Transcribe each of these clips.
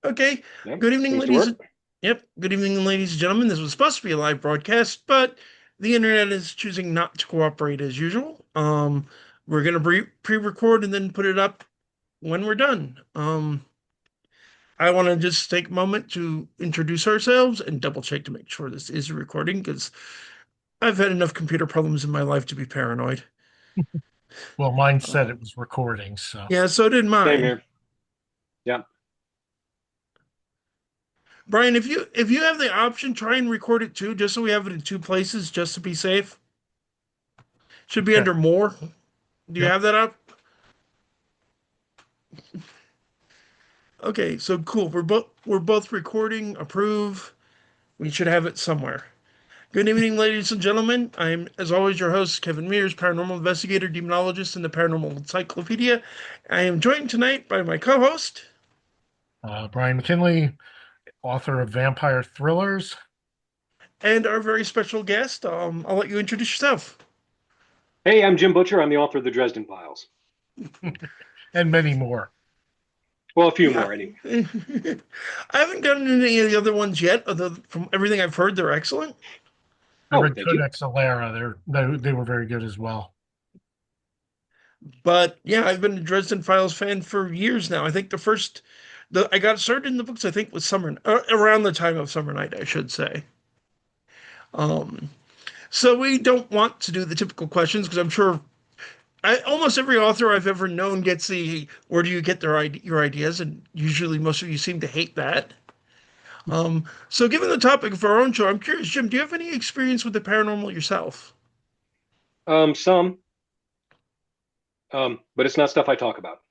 Okay. Yeah, Good evening, seems to ladies. work. Yep. Good evening, ladies and gentlemen. This was supposed to be a live broadcast, but the internet is choosing not to cooperate as usual. We're gonna pre-record and then put it up when we're done. I want to just take a moment to introduce ourselves and double check to make sure this is recording because I've had enough computer problems in my life to be paranoid. Well, mine said Uh, it was recording, so yeah, so did Same mine. here. Yeah. Brian, if you have the option, try and record it too, just so we have it in two places, just to be safe. Should be okay. under more. Do you Yep. have that up? Okay, so cool. We're both recording. Approve. We should have it somewhere. Good evening, ladies and gentlemen. I'm, as always, your host, Kevin Mears, paranormal investigator, demonologist in the Paranormal Encyclopedia. I am joined tonight by my co-host Brian McKinley, author of Vampire Thrillers, and our very special guest. I'll let you introduce yourself. Hey, I'm Jim Butcher. I'm the author of the Dresden Files. and many more. Well, a few Yeah. more anyway. I haven't gotten into any of the other ones yet, although from everything I've heard, they're excellent. I Oh, read thank you. Codex Alera. They were very good as well. But yeah, I've been a Dresden Files fan for years now. I think the I got started in the books. I think was around the time of Summer Night, I should say. Um, so we don't want to do the typical questions because I'm sure almost every author I've ever known gets the where do you get your ideas, and usually most of you seem to hate that. So given the topic of our own show, I'm curious, Jim, do you have any experience with the paranormal yourself? Some, but it's not stuff I talk about.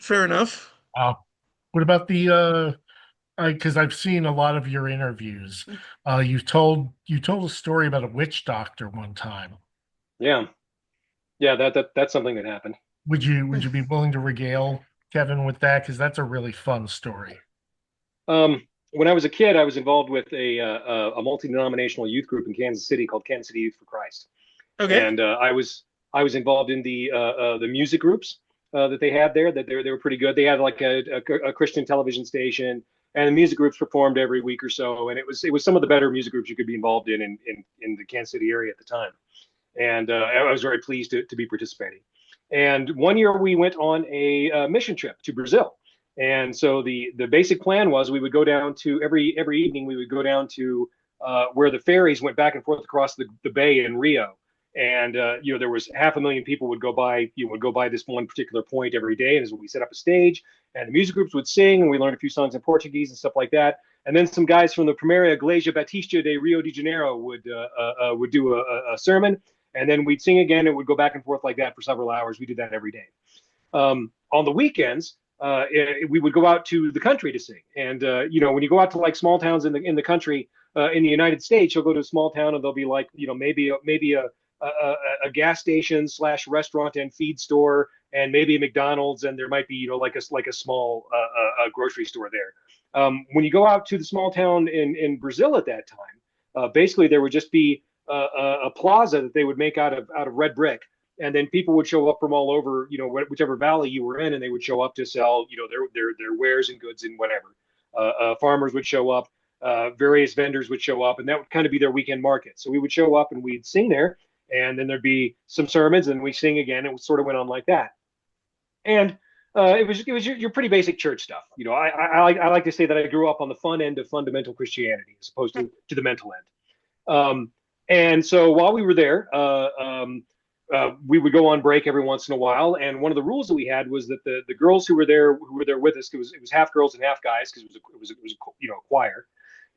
Fair enough. Uh, what about the because I've seen a lot of your interviews. You told a story about a witch doctor one time. Yeah, yeah. That's something that happened. Would you be willing to regale Kevin with that? Because that's a really fun story. When I was a kid, I was involved with a multi-denominational youth group in Kansas City called Kansas City Youth for Christ, Okay. and I was involved in the music groups that they had there. That they were pretty good. They had like a Christian television station, and the music groups performed every week or so. And it was some of the better music groups you could be involved in the Kansas City area at the time. And I was very pleased to be participating. And one year we went on a mission trip to Brazil. And so the basic plan was we would go down to every evening we would go down to where the ferries went back and forth across the bay in Rio. And there was 500,000 people would go by this one particular point every day. And as we set up a stage, and the music groups would sing, and we learned a few songs in Portuguese and stuff like that. And then some guys from the Primeira Igreja Batista de Rio de Janeiro would do a sermon, and then we'd sing again, and we'd go back and forth like that for several hours. We did that every day. On the weekends, we would go out to the country to sing. And when you go out to like small towns in the country in the United States, you'll go to a small town and there'll be like maybe a gas station slash restaurant and feed store and maybe a McDonald's, and there might be like a small grocery store there. When you go out to the small town in Brazil at that time, basically there would just be a plaza that they would make out of red brick, and then people would show up from all over, whichever valley you were in, and they would show up to sell, their wares and goods and whatever. Farmers would show up, various vendors would show up, and that would kind of be their weekend market. So we would show up and we'd sing there, and then there'd be some sermons, and we sing again, and it sort of went on like that. And it was your pretty basic church stuff. I like to say that I grew up on the fun end of fundamental Christianity as opposed to the mental end. And so while we were there, we would go on break every once in a while. And one of the rules that we had was that the girls who were there with us, it was half girls and half guys because it was a choir.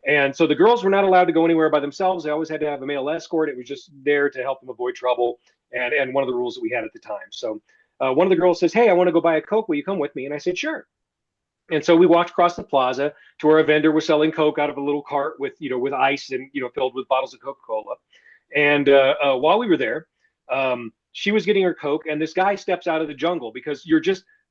And so the girls were not allowed to go anywhere by themselves. They always had to have a male escort. It was just there to help them avoid trouble, and one of the rules that we had at the time. So one of the girls says, "Hey, I want to go buy a Coke. Will you come with me?" And I said, "Sure." And so we walked across the plaza to where a vendor was selling Coke out of a little cart with ice and filled with bottles of Coca-Cola. And while we were there, she was getting her Coke, and this guy steps out of the jungle because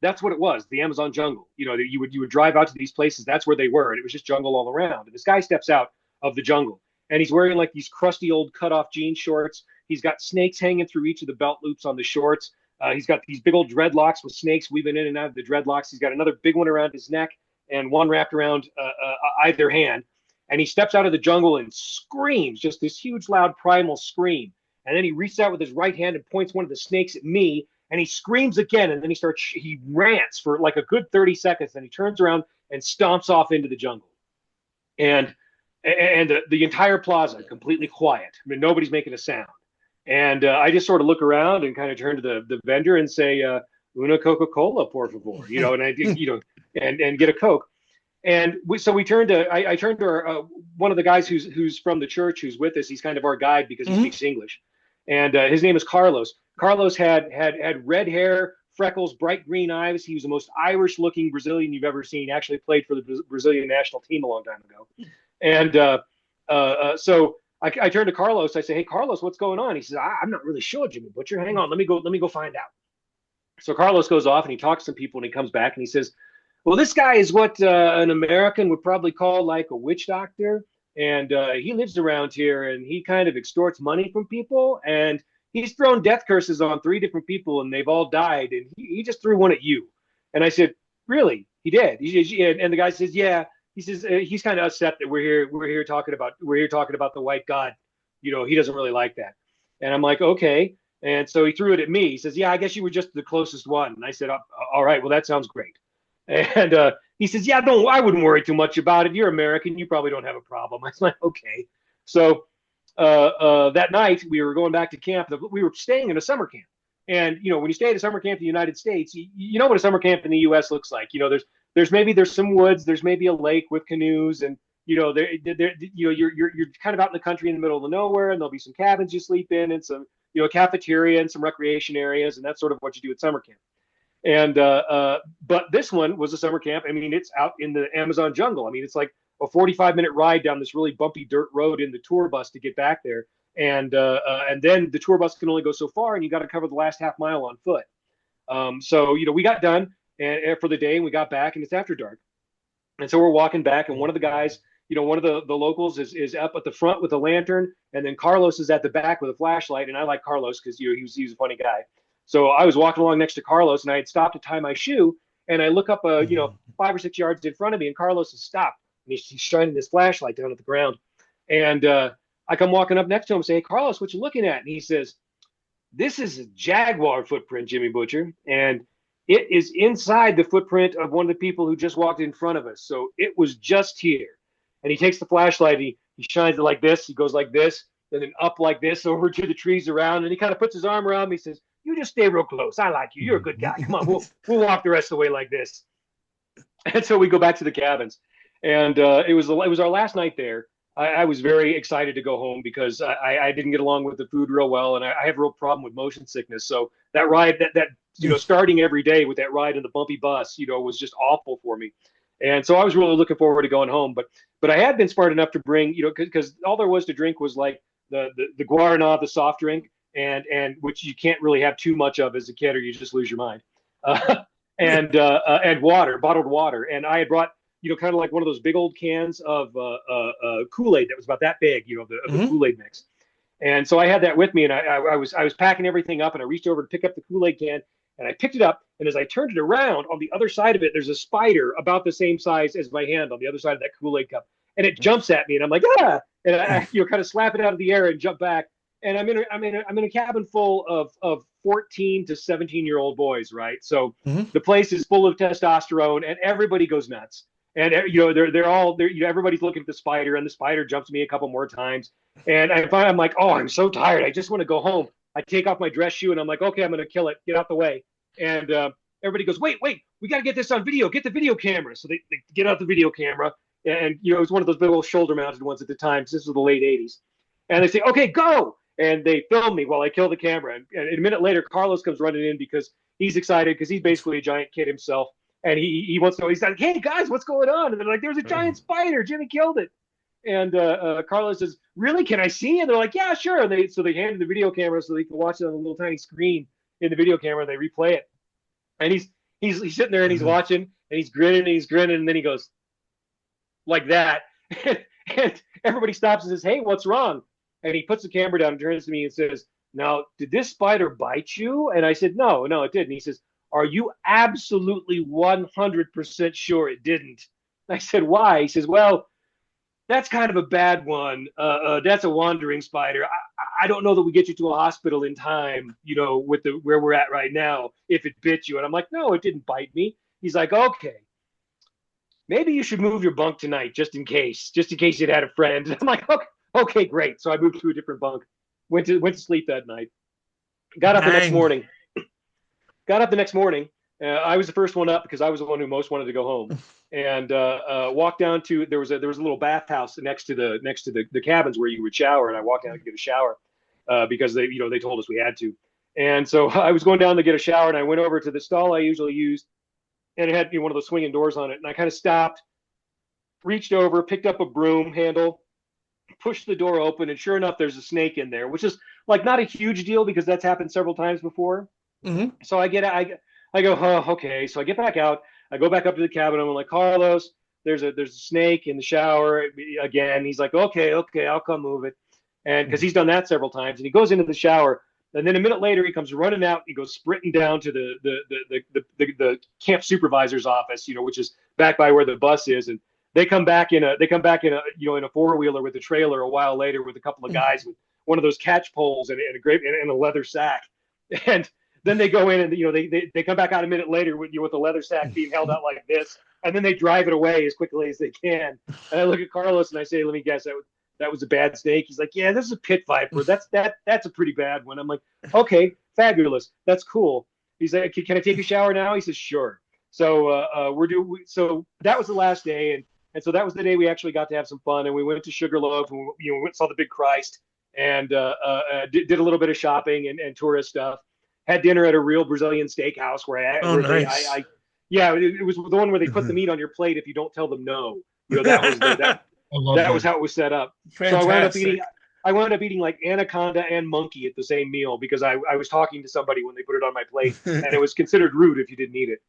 that's what it was, the Amazon jungle. You would drive out to these places, that's where they were, and it was just jungle all around. And this guy steps out of the jungle, and he's wearing like these crusty old cut-off jean shorts. He's got snakes hanging through each of the belt loops on the shorts. He's got these big old dreadlocks with snakes weaving in and out of the dreadlocks. He's got another big one around his neck, and one wrapped around either hand. And he steps out of the jungle and screams, just this huge, loud, primal scream. And then he reaches out with his right hand and points one of the snakes at me. And he screams again. And then he rants for like a good 30 seconds. Then he turns around and stomps off into the jungle. And the entire plaza completely quiet. I mean, nobody's making a sound. And I just sort of look around and kind of turn to the vendor and say, "Una Coca-Cola, por favor," and and get a Coke. And we turned to I turned to one of the guys who's from the church who's with us. He's kind of our guide because he speaks English, and his name is Carlos. Carlos had red hair, freckles, bright green eyes. He was the most Irish-looking Brazilian you've ever seen. He actually played for the Brazilian national team a long time ago. And so I turned to Carlos. I say, "Hey, Carlos, what's going on?" He says, "I'm not really sure, Jimmy Butcher. Hang on, let me go find out." So Carlos goes off and he talks to some people and he comes back and he says, "Well, this guy is what an American would probably call like a witch doctor. And he lives around here and he kind of extorts money from people. And he's thrown death curses on 3 different people and they've all died. And he just threw one at you." And I said, "Really? He did?" And the guy says, "Yeah." He says he's kind of upset that we're here talking about the white God. He doesn't really like that. And I'm like, "Okay." And so he threw it at me. He says, "Yeah, I guess you were just the closest one." And I said, "All right, well, that sounds great." And he says, "Yeah, I wouldn't worry too much about it. You're American. You probably don't have a problem." I was like, "Okay." So that night we were going back to camp. We were staying in a summer camp. And, when you stay at a summer camp in the United States, you know what a summer camp in the U.S. looks like. There's some woods, there's maybe a lake with canoes, and you're kind of out in the country in the middle of nowhere, and there'll be some cabins you sleep in, and some cafeteria and some recreation areas, and that's sort of what you do at summer camp. And but this one was a summer camp. I mean, it's out in the Amazon jungle. I mean, it's like a 45-minute ride down this really bumpy dirt road in the tour bus to get back there, and then the tour bus can only go so far, and you got to cover the last half mile on foot. So we got done and for the day, and we got back, and it's after dark, and so we're walking back, and one of the guys, one of the locals is up at the front with a lantern, and then Carlos is at the back with a flashlight, and I like Carlos because he was a funny guy. So I was walking along next to Carlos, and I had stopped to tie my shoe, and I look up 5 or 6 yards in front of me, and Carlos has stopped, and he's shining this flashlight down at the ground, and I come walking up next to him and say, "Hey, Carlos, what you looking at?" And he says, "This is a jaguar footprint, Jimmy Butcher, and it is inside the footprint of one of the people who just walked in front of us. So it was just here." And he takes the flashlight, he shines it like this, he goes like this, and then up like this over to the trees around, and he kind of puts his arm around me. He says, "You just stay real close. I like you. You're a good guy. Come on, we'll walk the rest of the way like this." And so we go back to the cabins, and it was our last night there. I was very excited to go home because I didn't get along with the food real well, and I have a real problem with motion sickness. So that ride, that starting every day with that ride in the bumpy bus, was just awful for me. And so I was really looking forward to going home. But I had been smart enough to bring, because all there was to drink was like the Guaraná, the soft drink, and which you can't really have too much of as a kid, or you just lose your mind. And water, bottled water. And I had brought, kind of like one of those big old cans of Kool-Aid that was about that big, the Kool-Aid mix. And so I had that with me, and I was packing everything up, and I reached over to pick up the Kool-Aid can, and I picked it up, and as I turned it around, on the other side of it, there's a spider about the same size as my hand on the other side of that Kool-Aid cup, and it jumps at me, and I'm like, "Ah!" And I kind of slap it out of the air and jump back, and I'm in a cabin full of 14 to 17-year-old boys, right? So the place is full of testosterone, and everybody goes nuts. And everybody's looking at the spider, and the spider jumps me a couple more times. And I'm like, "Oh, I'm so tired. I just want to go home." I take off my dress shoe, and I'm like, "Okay, I'm going to kill it. Get out the way." And everybody goes, wait, we got to get this on video. Get the video camera. So they get out the video camera, and it was one of those big old shoulder-mounted ones at the time. So this was the late '80s, and they say, "Okay, go!" And they film me while I kill the camera. And a minute later, Carlos comes running in because he's excited because he's basically a giant kid himself. And he wants to know, he's like, "Hey, guys, what's going on?" And they're like, "There's a giant spider. Jimmy killed it." And Carlos says, "Really? Can I see?" And they're like, "Yeah, sure." And they hand him the video camera so they can watch it on a little tiny screen in the video camera. They replay it. And he's sitting there and he's watching and he's grinning. And then he goes like that. And everybody stops and says, "Hey, what's wrong?" And he puts the camera down and turns to me and says, "Now, did this spider bite you?" And I said, No, it didn't." He says, "Are you absolutely 100% sure it didn't?" I said, why? He says, well, that's kind of a bad one. That's a wandering spider. I don't know that we get you to a hospital in time, with where we're at right now, if it bit you. And I'm like, no, it didn't bite me. He's like, okay, maybe you should move your bunk tonight, just in case you'd had a friend. I'm like, okay, great. So I moved to a different bunk, went to sleep that night, got up the next Dang. morning, got up the next morning. I was the first one up because I was the one who most wanted to go home, and walked down to there was a little bathhouse next to the cabins where you would shower, and I walked down to get a shower because they told us we had to, and so I was going down to get a shower, and I went over to the stall I usually use, and it had one of those swinging doors on it, and I kind of stopped, reached over, picked up a broom handle, pushed the door open, and sure enough, there's a snake in there, which is like not a huge deal because that's happened several times before. Hmm. So I go, oh, okay. So I get back out. I go back up to the cabin. I'm like, Carlos, there's a snake in the shower again. He's like, okay, I'll come move it. And because he's done that several times, and he goes into the shower, and then a minute later he comes running out. He goes sprinting down to the camp supervisor's office, which is back by where the bus is, and they come back in a four-wheeler with a trailer a while later with a couple of guys with one of those catch poles and a leather sack. And then they go in and they come back out a minute later with the leather sack being held out like this, and then they drive it away as quickly as they can. And I look at Carlos and I say, "Let me guess, that was a bad snake." He's like, "Yeah, this is a pit viper. That's a pretty bad one." I'm like, "Okay, fabulous. That's cool." He's like, "Can I take a shower now?" He says, "Sure." So so that was the last day, and so that was the day we actually got to have some fun, and we went to Sugarloaf, and we went and saw the Big Christ, and did a little bit of shopping and tourist stuff. Had dinner at a real Brazilian steakhouse Oh, nice. yeah, it was the one where they put the meat on your plate if you don't tell them no. That was I love that was that. how it was set up. So Fantastic. I wound up eating like anaconda and monkey at the same meal because I was talking to somebody when they put it on my plate, and it was considered rude if you didn't eat it.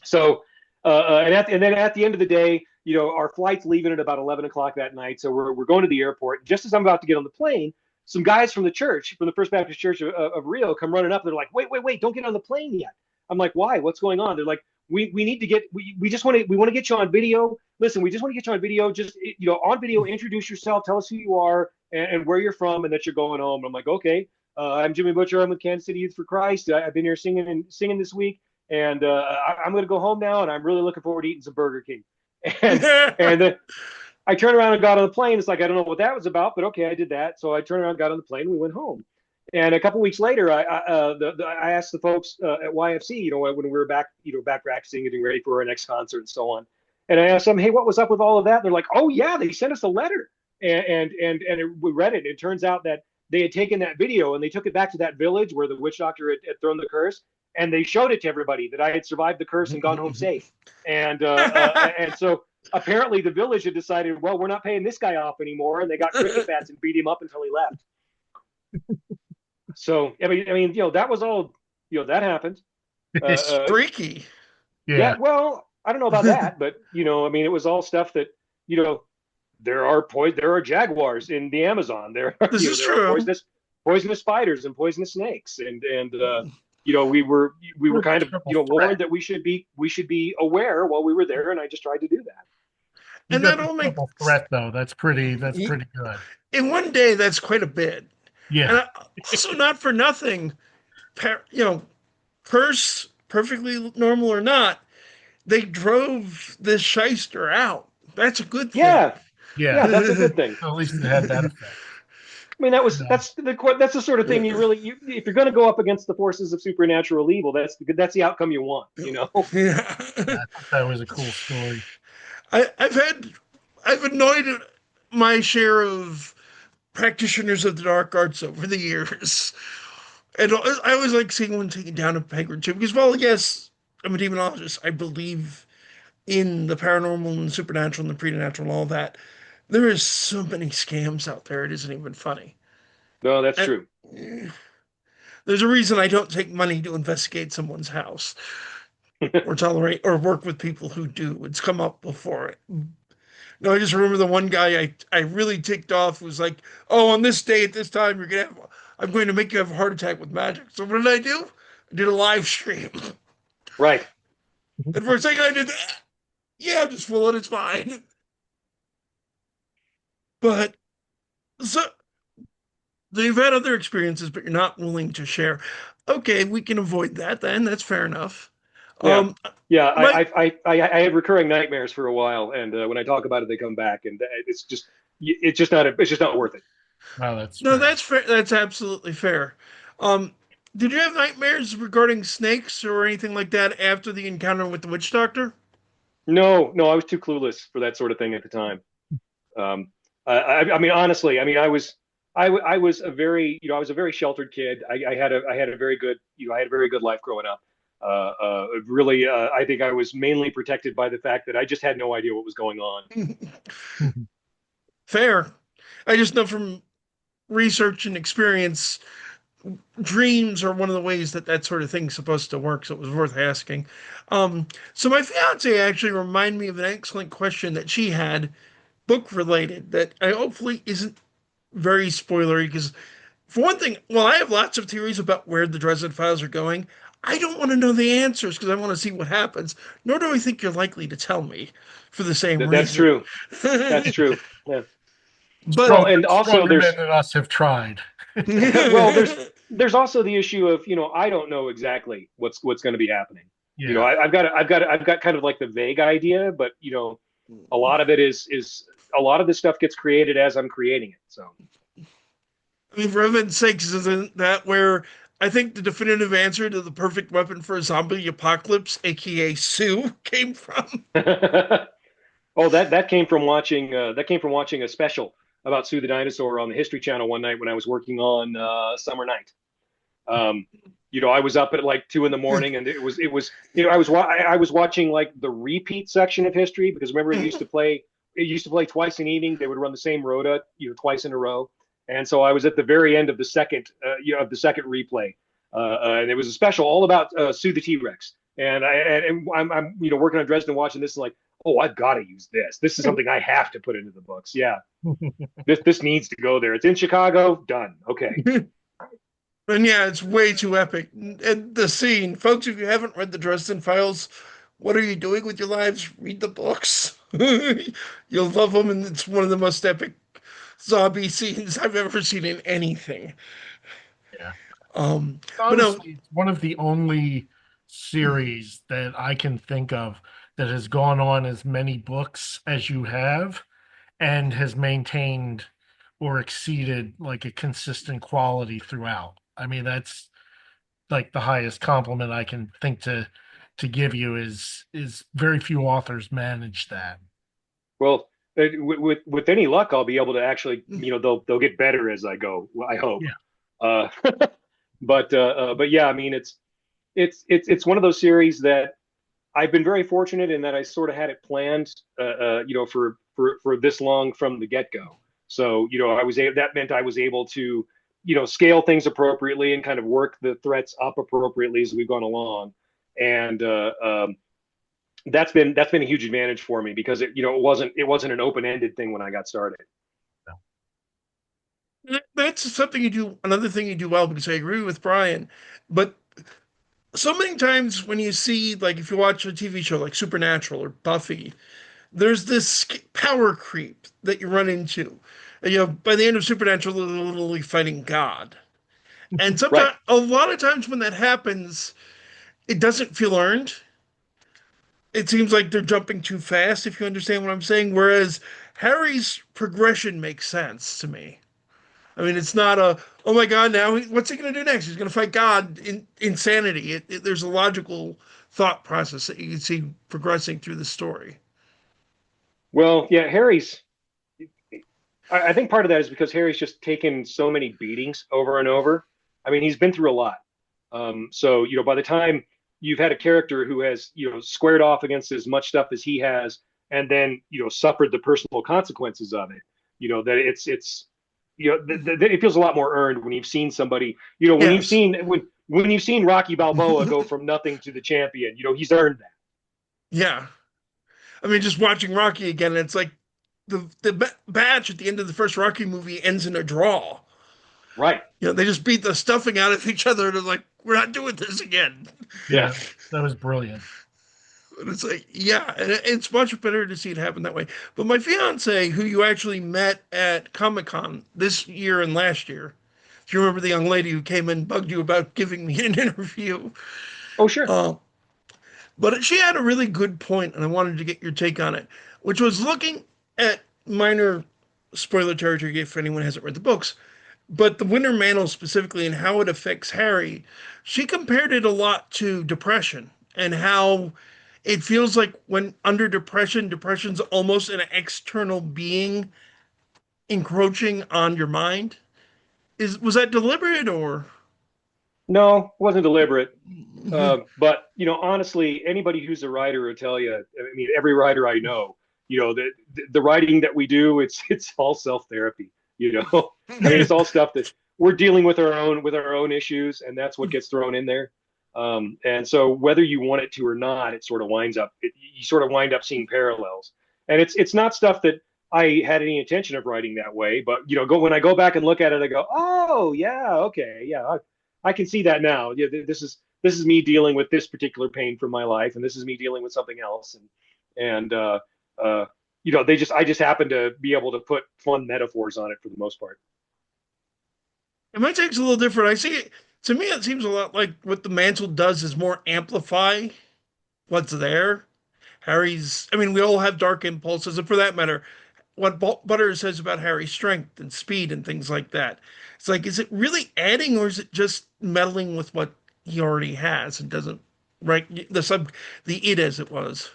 So and then at the end of the day, our flight's leaving at about 11 o'clock that night, so we're going to the airport. Just as I'm about to get on the plane, some guys from the church, from the First Baptist Church of Rio, come running up. They're like, wait, don't get on the plane yet. I'm like, why? What's going on? They're like, we need to get we just want to get you on video. Listen, we just want to get you on video. Just on video, introduce yourself, tell us who you are and where you're from, and that you're going home. I'm like, okay. I'm Jimmy Butcher. I'm with Kansas City Youth for Christ. I've been here singing this week, and I'm going to go home now, and I'm really looking forward to eating some Burger King. And and I turned around and got on the plane. It's like I don't know what that was about, but okay, I did that. So I turned around, got on the plane, and we went home. And a couple weeks later, I asked the folks at YFC, when we were back, back practicing, getting ready for our next concert and so on. And I asked them, hey, what was up with all of that? And they're like, oh yeah, they sent us a letter, we read it. It turns out that they had taken that video and they took it back to that village where the witch doctor had thrown the curse, and they showed it to everybody that I had survived the curse and gone home safe. And so apparently the village had decided, well, we're not paying this guy off anymore, and they got cricket bats and beat him up until he left. So I mean, that was all. That happened. It's freaky. Yeah. Well, I don't know about that, but I mean, it was all stuff that there are jaguars in the Amazon. There are This is there are true. poisonous spiders and poisonous snakes, and we were kind of warned that we should be aware while we were there, and I just tried to do that. You And got that the all makes triple threat though. That's pretty good. in one day. That's quite a bit. And Yeah. also, not for nothing, curse perfectly normal or not, they drove this shyster out. That's a good thing. Yeah, yeah, that's a good thing. At least it had that effect. I mean, No. that's the sort of thing if you're going to go up against the forces of supernatural evil, that's the outcome you want. Yeah. I thought that was a cool story. I've annoyed my share of practitioners of the dark arts over the years. And I always like seeing one taken down a peg or two because, well, yes, I'm a demonologist. I believe in the paranormal and the supernatural and the preternatural and all that. There is so many scams out there, it isn't even funny. No, that's And true. there's a reason I don't take money to investigate someone's house or tolerate or work with people who do. It's come up before. No, I just remember the one guy I really ticked off was like, "Oh, on this day at this time, I'm going to make you have a heart attack with magic." So what did I do? I did a live stream. Right. And for a second, I did that. Yeah, just full it. It's fine. But so you've had other experiences, but you're not willing to share. Okay, we can avoid that then. That's fair enough. Yeah. Um, Yeah, my I had recurring nightmares for a while, and when I talk about it, they come back, and it's just not worth it. Well, that's No, fair. that's fair. That's absolutely fair. Um, did you have nightmares regarding snakes or anything like that after the encounter with the witch doctor? No, no, I was too clueless for that sort of thing at the time. Um, I mean, honestly, I mean, I was a very, I was a very sheltered kid. I had a very good, I had a very good life growing up. Really, I think I was mainly protected by the fact that I just had no idea what was going on. Fair. I just know from research and experience, dreams are one of the ways that that sort of thing's supposed to work. So it was worth asking. So my fiance actually reminded me of an excellent question that she had, book related, that I hopefully isn't very spoilery because for one thing, while I have lots of theories about where the Dresden Files are going, I don't want to know the answers because I want to see what happens. Nor do I think you're likely to tell me for the same That's reason. true. That's true. Yeah. But Well, and also Stronger men there's than us have tried. well, there's also the issue of, I don't know exactly what's going to be happening. Yeah. I've got kind of like the vague idea, but a lot of it is a lot of this stuff gets created as I'm creating it. So I mean, for heaven's sakes, isn't that where I think the definitive answer to the perfect weapon for a zombie apocalypse, aka Sue, came from? oh, that came from watching a special about Sue the dinosaur on the History Channel one night when I was working on Summer Night. Um, I was up at like 2 in the morning, and I was watching like the repeat section of history because remember it used to play twice an evening. They would run the same rota, twice in a row, and so I was at the very end of the second, of the second replay, and it was a special all about Sue the T Rex, and I'm working on Dresden watching this and like, oh, I've got to use this. This is something I have to put into the books. Yeah, this needs to go there. It's in Chicago. Done. Okay. And yeah, it's way too epic. And the scene, folks, if you haven't read the Dresden Files, what are you doing with your lives? Read the books. You'll love them, and it's one of the most epic zombie scenes I've ever seen in anything. Yeah. Um, but no, Honestly, it's one of the only series that I can think of that has gone on as many books as you have and has maintained or exceeded like a consistent quality throughout. I mean, that's like the highest compliment I can think to give you is very few authors manage that. Well, with any luck, I'll be able to actually, they'll get better as I go. I hope. Yeah. Uh, but yeah, I mean, it's one of those series that I've been very fortunate in that I sort of had it planned, for this long from the get go. So that meant I was able to, scale things appropriately and kind of work the threats up appropriately as we've gone along, and that's been a huge advantage for me because it wasn't an open ended thing when I got started. that's something you do, another thing you do well, because I agree with Brian. But so many times when you see, like, if you watch a TV show like Supernatural or Buffy, there's this power creep that you run into. And, by the end of Supernatural, they're literally fighting God. And Right. sometimes, a lot of times when that happens, it doesn't feel earned. It seems like they're jumping too fast, if you understand what I'm saying. Whereas Harry's progression makes sense to me. I mean, it's not a, oh my God, now what's he going to do next? He's going to fight God in insanity. There's a logical thought process that you can see progressing through the story. Well, yeah, Harry's. I think part of that is because Harry's just taken so many beatings over and over. I mean, he's been through a lot. So by the time you've had a character who has squared off against as much stuff as he has, and then suffered the personal consequences of it, that it's it feels a lot more earned when you've seen somebody, Yes. when you've seen Rocky Balboa go from nothing to the champion, he's earned that. Yeah. I mean, just watching Rocky again, it's like the batch at the end of the first Rocky movie ends in a draw. Right. They just beat the stuffing out of each other and they're like, we're not doing this again. Yeah, that was brilliant. And it's like, yeah, and it's much better to see it happen that way. But my fiance, who you actually met at Comic-Con this year and last year, do you remember the young lady who came and bugged you about giving me an interview? Oh, sure. Uh, but she had a really good point, and I wanted to get your take on it, which was looking at minor spoiler territory if anyone hasn't read the books, but the Winter Mantle specifically and how it affects Harry. She compared it a lot to depression and how it feels like when under depression, depression's almost an external being encroaching on your mind. Was that deliberate or? No, it wasn't deliberate. Mhm. But honestly, anybody who's a writer will tell you. I mean, every writer I know, the writing that we do, it's all self therapy. I mean, it's all stuff that we're dealing with our own issues, and that's what gets thrown in there. And so, whether you want it to or not, it sort of winds up. You sort of wind up seeing parallels, and it's not stuff that I had any intention of writing that way. But when I go back and look at it, I go, oh yeah, okay, yeah, I can see that now. Yeah, this is me dealing with this particular pain from my life, and this is me dealing with something else, and uh, I just happen to be able to put fun metaphors on it for the most part. And my take's a little different. I see it, to me, it seems a lot like what the mantle does is more amplify what's there. I mean, we all have dark impulses, and for that matter, what Butter says about Harry's strength and speed and things like that. It's like, is it really adding or is it just meddling with what he already has and doesn't, right? The it as it was.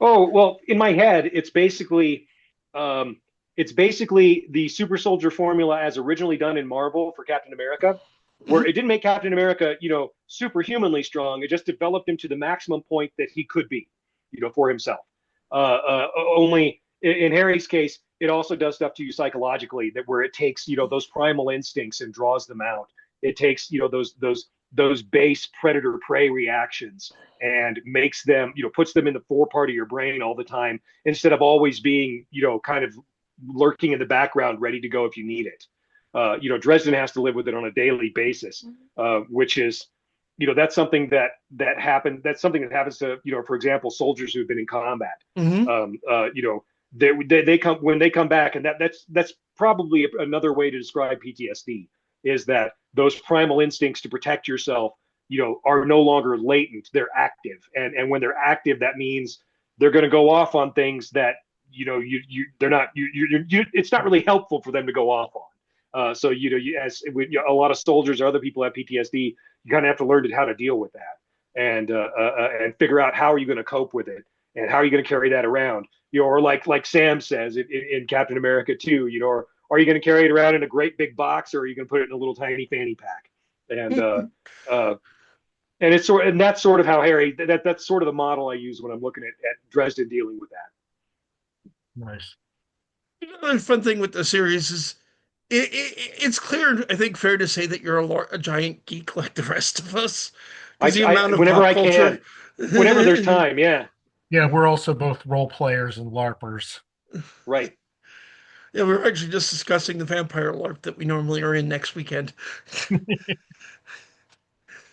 Oh, well, in my head, um, it's basically the super soldier formula as originally done in Marvel for Captain America, where Mhm. it didn't make Captain America, superhumanly strong. It just developed him to the maximum point that he could be, for himself. Only in Harry's case, it also does stuff to you psychologically that where it takes, those primal instincts and draws them out. It takes, those base predator prey reactions and makes them, puts them in the forepart of your brain all the time instead of always being, kind of lurking in the background, ready to go if you need it. Dresden has to live with it on a daily basis, which is, that's something that happened. That's something that happens to, for example, soldiers who've been in combat. Hmm. They come when they come back, and that's probably another way to describe PTSD is that those primal instincts to protect yourself are no longer latent, they're active, and when they're active, that means they're going to go off on things that they're not it's not really helpful for them to go off on. So as a lot of soldiers or other people have PTSD, you kind of have to learn how to deal with that and figure out how are you going to cope with it and how are you going to carry that around. Or like Sam says in Captain America 2, or are you going to carry it around in a great big box, or are you going to put it in a little tiny fanny pack? And uh, and and that's sort of how Harry. That's sort of the model I use when I'm looking at Dresden dealing with that. Nice. Another fun thing with the series is it's clear, I think, fair to say that you're a giant geek like the rest of us because the amount of Whenever pop I culture. can, whenever there's time, yeah, Yeah, we're also both role players and LARPers. right. Yeah, we were actually just discussing the vampire LARP that we normally are in next weekend.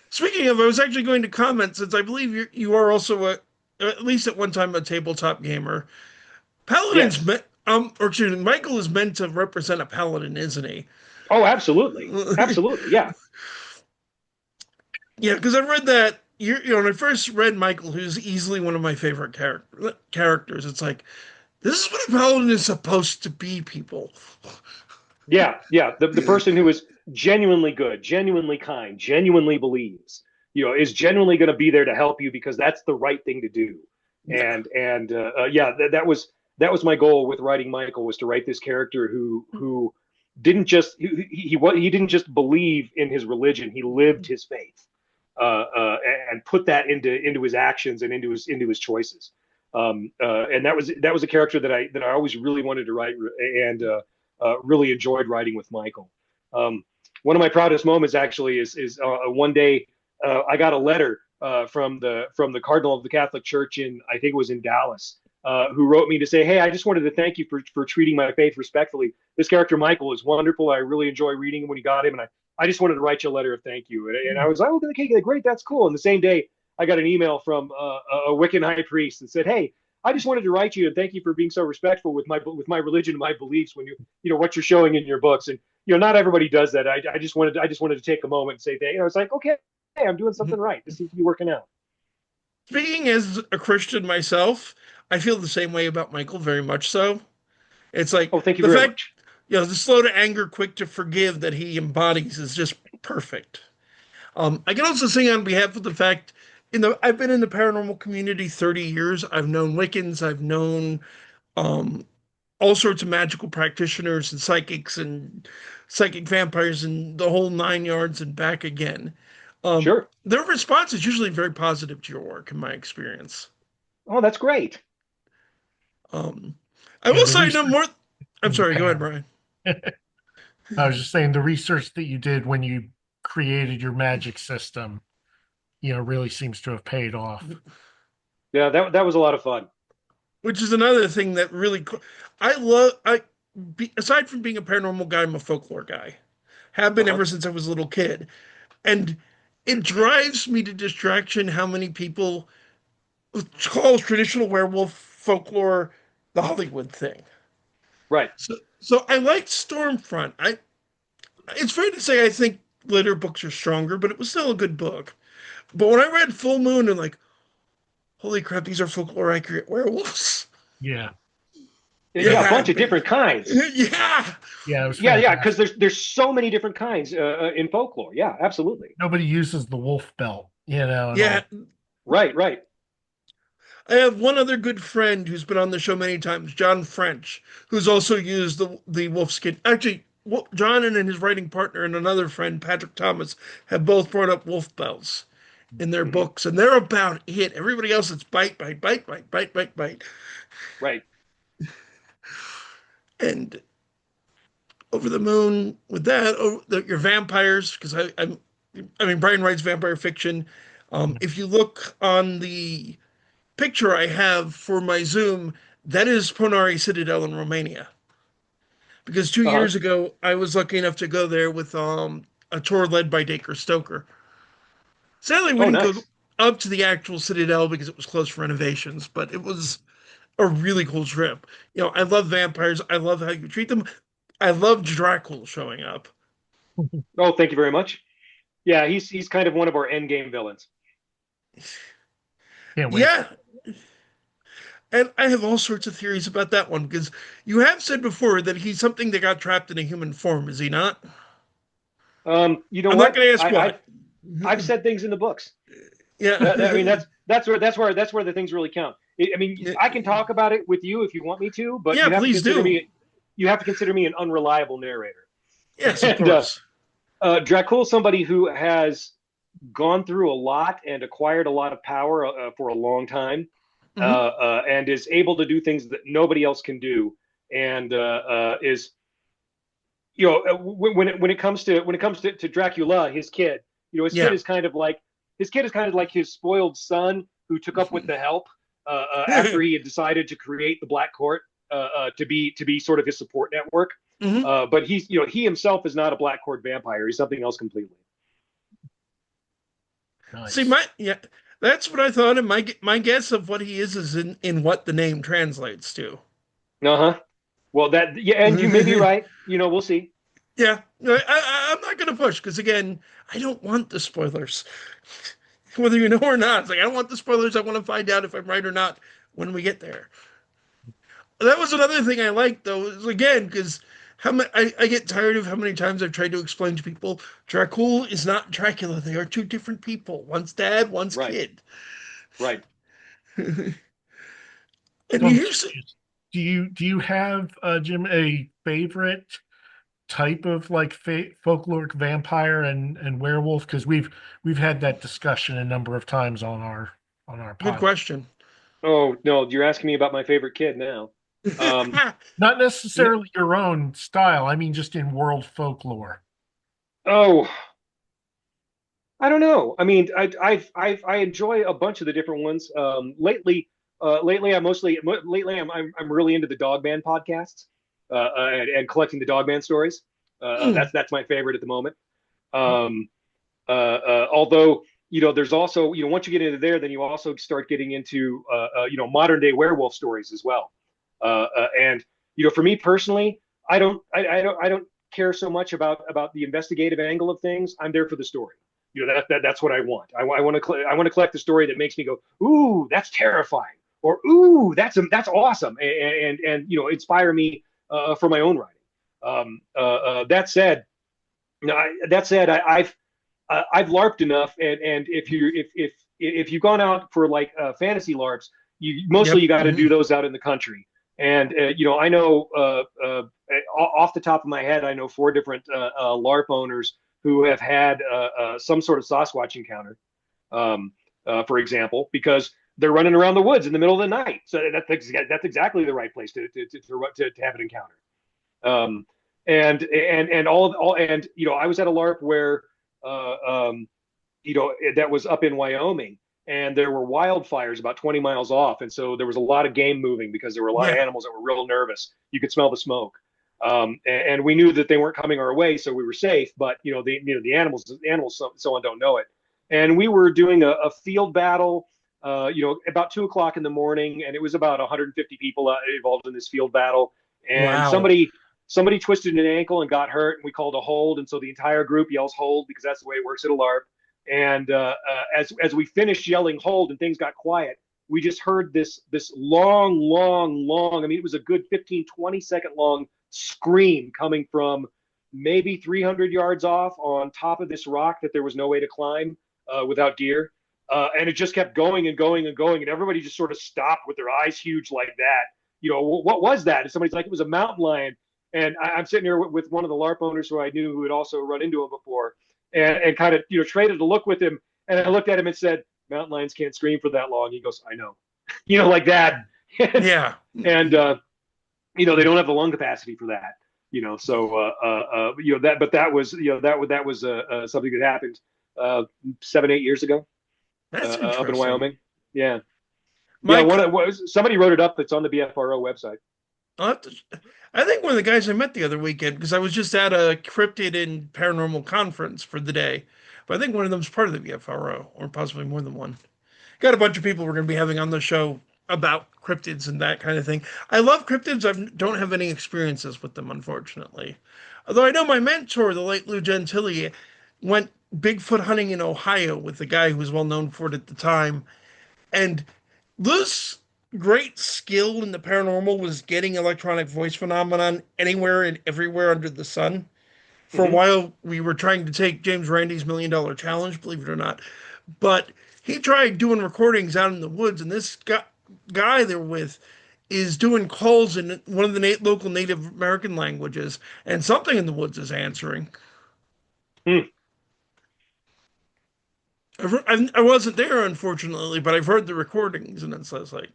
Speaking of, I was actually going to comment since I believe you are also at least at one time, a tabletop gamer. Paladin's Yes. meant, or excuse me, Michael is meant to represent a paladin, isn't he? Oh, absolutely, absolutely, yeah. Yeah, because I read that when I first read Michael, who's easily one of my favorite characters. It's like this is what a paladin is supposed to be, people. Yeah, yeah. The person who is genuinely good, genuinely kind, genuinely believes, is genuinely going to be there to help you because that's the right thing to do. Yeah. Yeah, that was my goal with writing Michael was to write this character who didn't just he didn't just believe in his religion, he lived his faith, and put that into his actions and into his choices. And that was a character that I always really wanted to write and really enjoyed writing with Michael. Um, One of my proudest moments actually is one day I got a letter from the Cardinal of the Catholic Church in I think it was in Dallas, who wrote me to say, "Hey, I just wanted to thank you for treating my faith respectfully. This character Michael is wonderful. I really enjoy reading him when you got him, and I just wanted to write you a letter of thank you." And I was like, "Oh, okay, great, that's cool." And the same day, I got an email from a Wiccan high priest that said, "Hey, I just wanted to write you and thank you for being so respectful with my religion and my beliefs when what you're showing in your books." And not everybody does that. I just wanted to take a moment and say thank you. I was like, okay, hey, I'm doing something right. This seems to be working out. Speaking as a Christian myself, I feel the same way about Michael, very much so. It's like Oh, thank you the very fact, much. the slow to anger, quick to forgive that he embodies is just perfect. I can also sing on behalf of the fact, I've been in the paranormal community 30 years. I've known Wiccans, I've known um, all sorts of magical practitioners and psychics and psychic vampires and the whole 9 yards and back again. Sure. Their response is usually very positive to your work, in my experience. Oh, that's great. Um, I Yeah, will the say no research more. I'm in the sorry. Go ahead, pan. Brian. I was just saying the research that you did when you created your magic system, really seems to have paid off. Yeah, that was a lot of fun. Which is another thing that really I love. Aside from being a paranormal guy, I'm a folklore guy. Have been Uh-huh. ever since I was a little kid, and it drives me to distraction how many people call traditional werewolf folklore the Hollywood thing. Right. So I liked Stormfront. It's fair to say I think later books are stronger, but it was still a good book. But when I read Full Moon and like, holy crap, these are folklore accurate werewolves. Yeah. You Yeah, a bunch had of me. different kinds. Yeah. Yeah, it was Yeah, because fantastic. there's so many different kinds in folklore. Yeah, absolutely. Nobody uses the wolf belt, and Yeah. all. Right, right. I have one other good friend who's been on the show many times, John French, who's also used the wolf skin. Actually, John and his writing partner and another friend, Patrick Thomas, have both brought up wolf bells in their Hmm. books, and they're about it. Everybody else, it's bite, bite, bite, bite, bite, bite, bite. Right. And over the moon with that, your vampires, because I mean, Brian writes vampire fiction. If you look on the picture I have for my Zoom, that is Ponari Citadel in Romania. Because two Uh-huh. years ago, I was lucky enough to go there with a tour led by Dacre Stoker. Sadly, we Oh, didn't go nice. up to the actual Citadel because it was closed for renovations, but it was a really cool trip. I love vampires. I love how you treat them. I love Dracula showing up. Oh, thank you very much. Yeah, he's kind of one of our end game villains. Can't wait. Yeah, and I have all sorts of theories about that one because you have said before that he's something that got trapped in a human form, is he not? You know I'm not what? going to ask I, why. I've I've said things in the books. Yeah. I mean, that's where the things really count. I mean, I can talk about it with you if you want me to, but Yeah, please do. you have to consider me an unreliable narrator. Yes, of And course. Dracul, somebody who has gone through a lot and acquired a lot of power for a long time, Hmm. and is able to do things that nobody else can do, and is when it comes to Dracula, his kid, Yeah. his kid is kind of like his spoiled son who took up with the help after he had decided to create the Black Court to be sort of his support network. Hmm. But he himself is not a Black Court vampire. He's something else completely. See, Nice. that's what I thought, and my guess of what he is in what the name translates to. Uh huh. Well, yeah, and you may be right. We'll see. Yeah, I'm not going to push because again, I don't want the spoilers, whether you know or not. It's like I don't want the spoilers. I want to find out if I'm right or not when we get there. That was another thing I liked though, is again, because I get tired of how many times I've tried to explain to people Dracul is not Dracula. They are two different people. One's dad, one's Right. kid. Right. And So you I'm hear curious. Do you have, Jim, a favorite type of like folkloric vampire and werewolf? Because we've had that discussion a number of times on our good pod. question. Oh no, you're asking me about my favorite kid now. Um, Not n- necessarily your own style. I mean, just in world folklore. oh, I don't know. I mean, I enjoy a bunch of the different ones. Lately I'm really into the Dogman podcasts, and collecting the Dogman stories. Mm. That's my favorite at the moment. Um, although there's also, once you get into there, then you also start getting into, modern day werewolf stories as well. And for me personally, I don't care so much about the investigative angle of things. I'm there for the story. That's what I want. I want to collect the story that makes me go, ooh, that's terrifying, or ooh, that's awesome, and inspire me for my own writing. That said, I've LARPed enough, and if you've gone out for like fantasy LARPs, Yep. you got to do Mhm. those out in the country. And I know off the top of my head, I know four different LARP owners who have had some sort of Sasquatch encounter, for example, because they're running around the woods in the middle of the night. So that's exactly the right place to have an encounter. Um, and all and I was at a LARP where uh, um, that was up in Wyoming, and there were wildfires about 20 miles off, and so there was a lot of game moving because there were a lot of Yeah. animals that were real nervous. You could smell the smoke, and we knew that they weren't coming our way, so we were safe. But the animals someone don't know it, and we were doing a field battle. About 2 o'clock in the morning, and it was about 150 people involved in this field battle, and Wow. somebody twisted an ankle and got hurt, and we called a hold, and so the entire group yells hold because that's the way it works at a LARP. And as we finished yelling hold and things got quiet, we just heard this long, long, long. I mean, it was a good 15, 20 second long scream coming from maybe 300 yards off on top of this rock that there was no way to climb without gear. And it just kept going and going and going, and everybody just sort of stopped with their eyes huge like that. What was that? And somebody's like, it was a mountain lion. And I'm sitting here with one of the LARP owners who I knew who had also run into him before, and kind of traded a look with him. And I looked at him and said, "Mountain lions can't scream for that long." He goes, "I know," like that. and Yeah. and they don't have the lung capacity for that. So that, but that was that was something that happened 7, 8 years ago That's up in interesting. Wyoming. Yeah, yeah. Mike, Somebody wrote it up. It's on the BFRO website. I'll have to, I think one of the guys I met the other weekend, because I was just at a cryptid and paranormal conference for the day, but I think one of them's part of the BFRO, or possibly more than one. Got a bunch of people we're going to be having on the show about cryptids and that kind of thing. I love cryptids. I don't have any experiences with them, unfortunately. Although I know my mentor, the late Lou Gentili, went Bigfoot hunting in Ohio with the guy who was well known for it at the time. And Lou's great skill in the paranormal was getting electronic voice phenomenon anywhere and everywhere under the sun. For a Hmm. while, we were trying to take James Randi's $1 million challenge, believe it or not. But he tried doing recordings out in the woods, and this guy they're with is doing calls in one of the local Native American languages, and something in the woods is answering. Hmm. I wasn't there, unfortunately, but I've heard the recordings, and it's just like.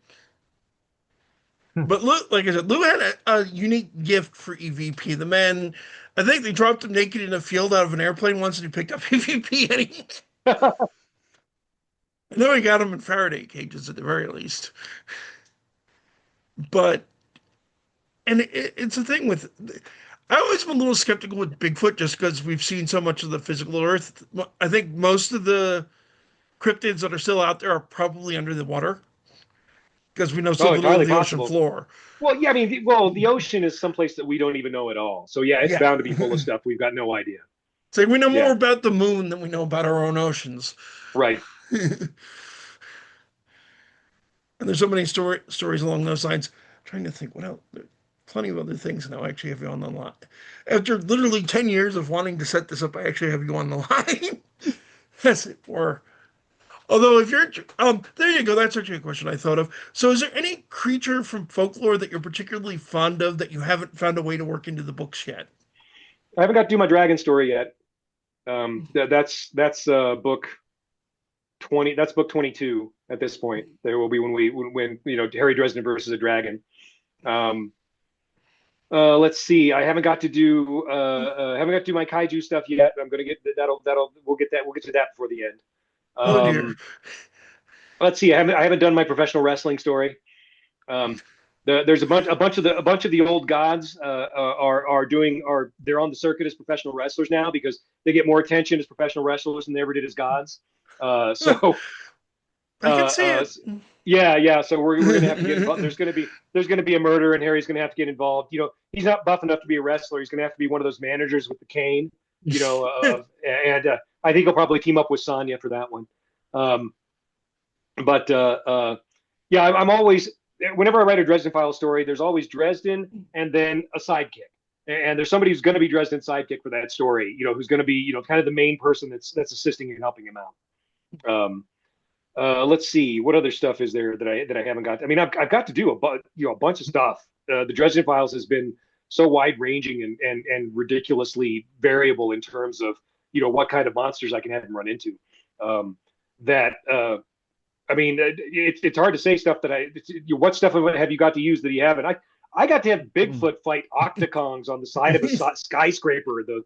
But Lou, like I said, Lou had a unique gift for EVP. The man, I think they dropped him naked in a field out of an airplane once, and he picked up EVP. I know he got him in Faraday cages at the very least. But it's a thing with. I always been a little skeptical with Bigfoot just because we've seen so much of the physical Earth. I think most of the cryptids that are still out there are probably under the water because we know so Oh, little of entirely the ocean possible. floor. Well, yeah, I mean, the ocean is someplace that we don't even know at all. So yeah, it's Yeah. bound to be full of stuff we've got no idea. It's like we know more Yeah, about the moon than we know about our own oceans. right. And there's so many stories along those lines. I'm trying to think what else. There are plenty of other things now. I actually have you on the line. After literally 10 years of wanting to set this up, I actually have you on the line. As it were. Although, if you're, there you go. That's actually a question I thought of. So, is there any creature from folklore that you're particularly fond of that you haven't found a way to work into the books yet? I haven't got to do my dragon story yet. That's book 20. That's book 22 at this point. There will be when Harry Dresden versus a dragon. Um, let's see. I haven't got to do my kaiju stuff yet. I'm gonna get that'll we'll get to that before the end. Oh dear. Um, let's see. I haven't done my professional wrestling story. Um, there's a bunch of the old gods they're on the circuit as professional wrestlers now because they get more attention as professional wrestlers than they ever did as gods. So I can see uh, it. yeah, yeah. So we're gonna have to get involved. There's gonna be a murder, and Harry's gonna have to get involved. He's not buff enough to be a wrestler. He's gonna have to be one of those managers with the cane. And I think he'll probably team up with Sonya for that one. Um, but yeah, I'm always whenever I write a Dresden Files story, there's always Dresden and then a sidekick. And there's somebody who's going to be Dresden's sidekick for that story, who's going to be, kind of the main person that's assisting and helping him out. Let's see, what other stuff is there that I haven't got. I mean, I've got to do a bunch of stuff. The Dresden Files has been so wide ranging and ridiculously variable in terms of what kind of monsters I can have him run into. That I mean, it's hard to say stuff that what stuff have you got to use that you haven't? I got to have Bigfoot fight octagons on the side of a skyscraper. The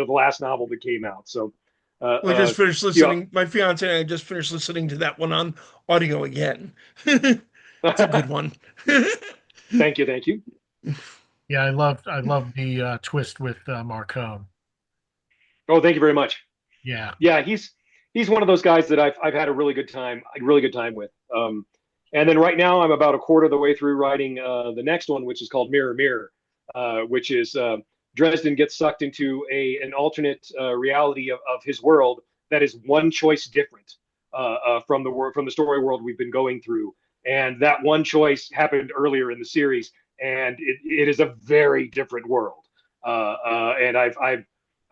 last novel that came out. So. We just finished listening. My fiance and I just finished listening to that one on audio again. It's a good one. Thank you, thank you. Yeah, I love the twist with Marcone. Oh, thank you very much. Yeah. Yeah, he's one of those guys that I've had a really good time with. And then right now I'm about a quarter of the way through writing the next one, which is called Mirror Mirror, which is Dresden gets sucked into an alternate reality of his world that is one choice different from the story world we've been going through, and that one choice happened earlier in the series, and it is a very different world. And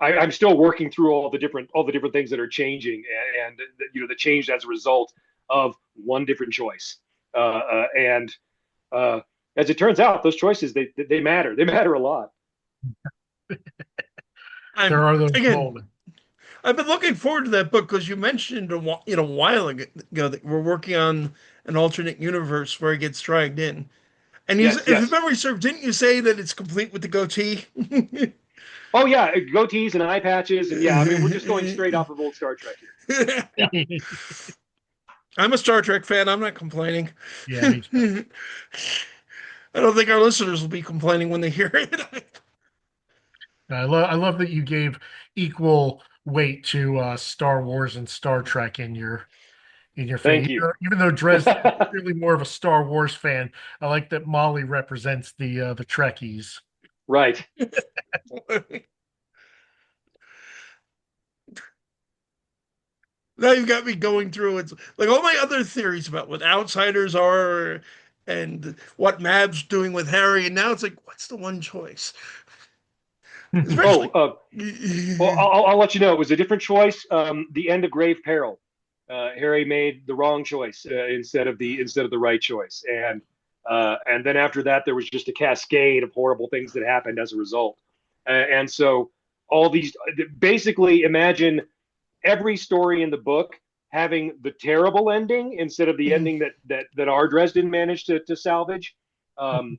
I'm still working through all the different things that are changing, and that changed as a result of one different choice. And as it turns out, those choices they matter. They matter a lot. There are those again, moments. I've been looking forward to that book because you mentioned a while ago that we're working on an alternate universe where he gets dragged in. And Yes, if yes. memory serves, didn't you say that it's complete with the goatee? Oh yeah, goatees and eye patches, and yeah, I mean we're just going straight off of old Star Trek here. Yeah. I'm a Star Trek fan. I'm not complaining. Yeah, me too. I don't think our listeners will be complaining when they hear it. I love that you gave equal weight to Star Wars and Star Trek in your fan. Thank you. Even though Dresden is really more of a Star Wars fan, I like that Molly represents the Trekkies. Right. Now you've got me going through it. Like all my other theories about what outsiders are and what Mab's doing with Harry, and now it's like, what's the one choice? Oh, Especially, well, I'll let you know. It was a different choice. The end of Grave Peril. Harry made the wrong choice instead of the right choice, and then after that, there was just a cascade of horrible things that happened as a result. And so all these basically imagine every story in the book having the terrible ending instead of the ending that R. Dresden managed to salvage, and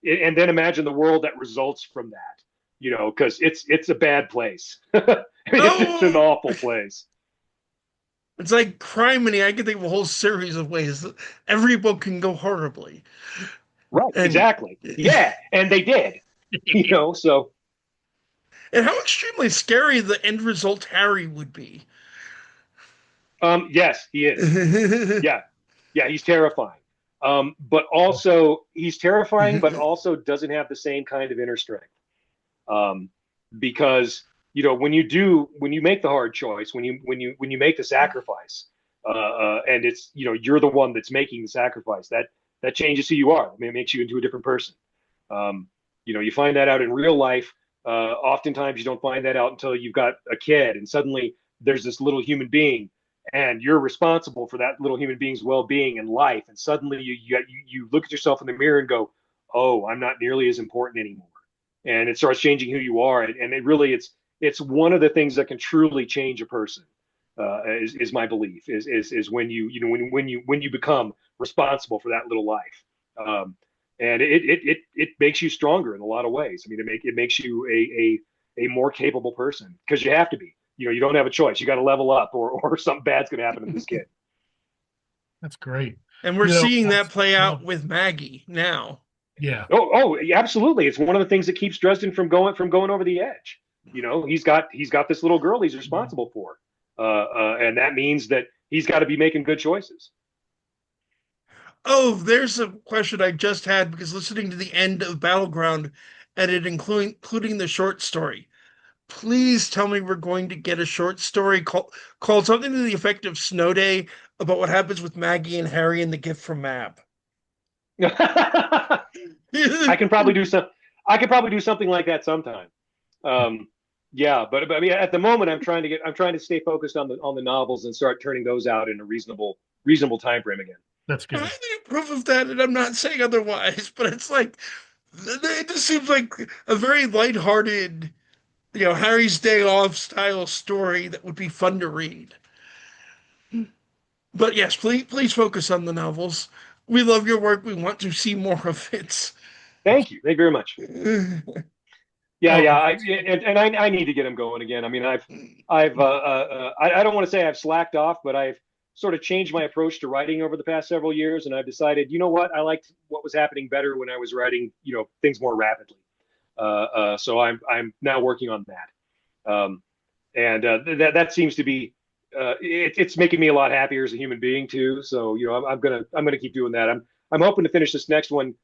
then imagine the world that results from that. Because it's a bad place. It's an oh, awful place. it's like Criminy. I can think of a whole series of ways that every book can go horribly. Right, And exactly. Yeah, and they did. So and how extremely scary the end result Harry would be. yes, he is. Yeah, yeah, he's terrifying. But also he's terrifying, but also doesn't have the same kind of inner strength. Um, because when you make the hard choice, when you make the sacrifice, and it's you're the one that's making the sacrifice, that changes who you are. I mean, it makes you into a different person. You find that out in real life. Oftentimes you don't find that out until you've got a kid, and suddenly there's this little human being, and you're responsible for that little human being's well-being and life. And suddenly you look at yourself in the mirror and go, "Oh, I'm not nearly as important anymore." And it starts changing who you are. And it's one of the things that can truly change a person. Is my belief is when you become responsible for that little life. And it makes you stronger in a lot of ways. I mean, it makes you a more capable person, because you have to be. You don't have a choice. You got to level up, or something bad's going to happen to this kid. That's great. And we're seeing that play out well, with Maggie now. yeah. Oh, absolutely. It's one of the things that keeps Dresden from going over the edge. He's got this little girl he's responsible for, and that means that he's got to be making good choices. Oh, there's a question I just had because listening to the end of Battleground and it including the short story. Please tell me we're going to get a short story called something to the effect of Snow Day about what happens with Maggie and Harry and the gift from Mab. I can probably do some. I could probably do something like that sometime. Um, yeah, but I mean, at the moment, I'm trying to stay focused on the novels and start turning those out in a reasonable time frame again. That's I good. need proof of that, and I'm not saying otherwise, but it's like it just seems like a very lighthearted, Harry's Day Off style story that would be fun to read. But yes, please focus on the novels. We love your work. We want to see more of it. Thank you. Thank you very much. Yeah, Oh, yeah, and I need to get him going again. I mean, I don't want to say I've slacked off, but I've sort of changed my approach to writing over the past several years, and I've decided, you know what, I liked what was happening better when I was writing, things more rapidly. So I'm now working on that, and that seems to be it's making me a lot happier as a human being too. So I'm gonna keep doing that. I'm hoping to finish this next one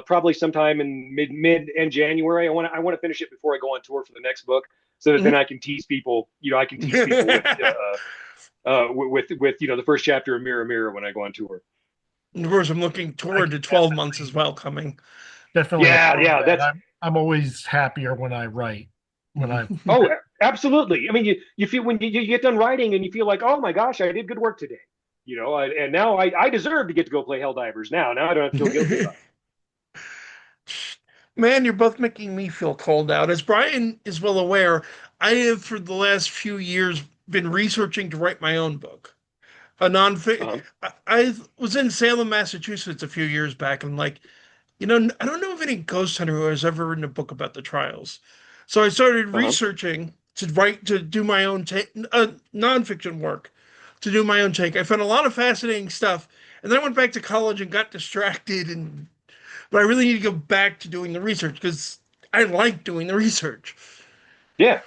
probably sometime in mid and January. I want to finish it before I go on tour for the next book, so that then I can tease people. I can tease people with the first chapter of Mirror Mirror when I go on tour. of course, I'm looking I toward can to 12 months as well coming. definitely Yeah, applaud yeah, that. that's I'm always happier when I write. When I oh, absolutely. I mean, you feel when you get done writing and you feel like, oh my gosh, I did good work today. And now I deserve to get to go play Helldivers now. Now I don't have to feel guilty about it. Man, you're both making me feel cold out. As Brian is well aware, I have for the last few years been researching to write my own book. A non-fic. Uh-huh. I was in Salem, Massachusetts a few years back, and like, I don't know of any ghost hunter who has ever written a book about the trials. So I started Uh-huh. researching to do my own take, nonfiction work, to do my own take. I found a lot of fascinating stuff, and then I went back to college and got distracted. But I really need to go back to doing the research because I like doing the research. Yeah.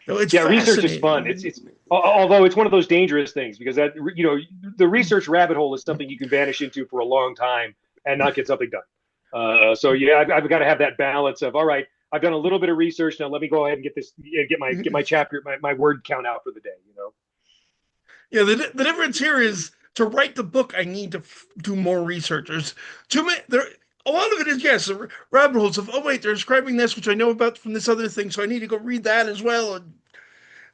No, it's Yeah, research is fun. fascinating. Although it's one of those dangerous things because the research rabbit hole is something you can vanish into for a long time and not get something done. So yeah, I've got to have that balance of all right. I've done a little bit of research now. Let me go ahead and get my chapter my word count out for the day. Yeah, the difference here is to write the book, I need to do more research. There's too many. A lot of it is yes, the rabbit holes of wait, they're describing this, which I know about from this other thing, so I need to go read that as well.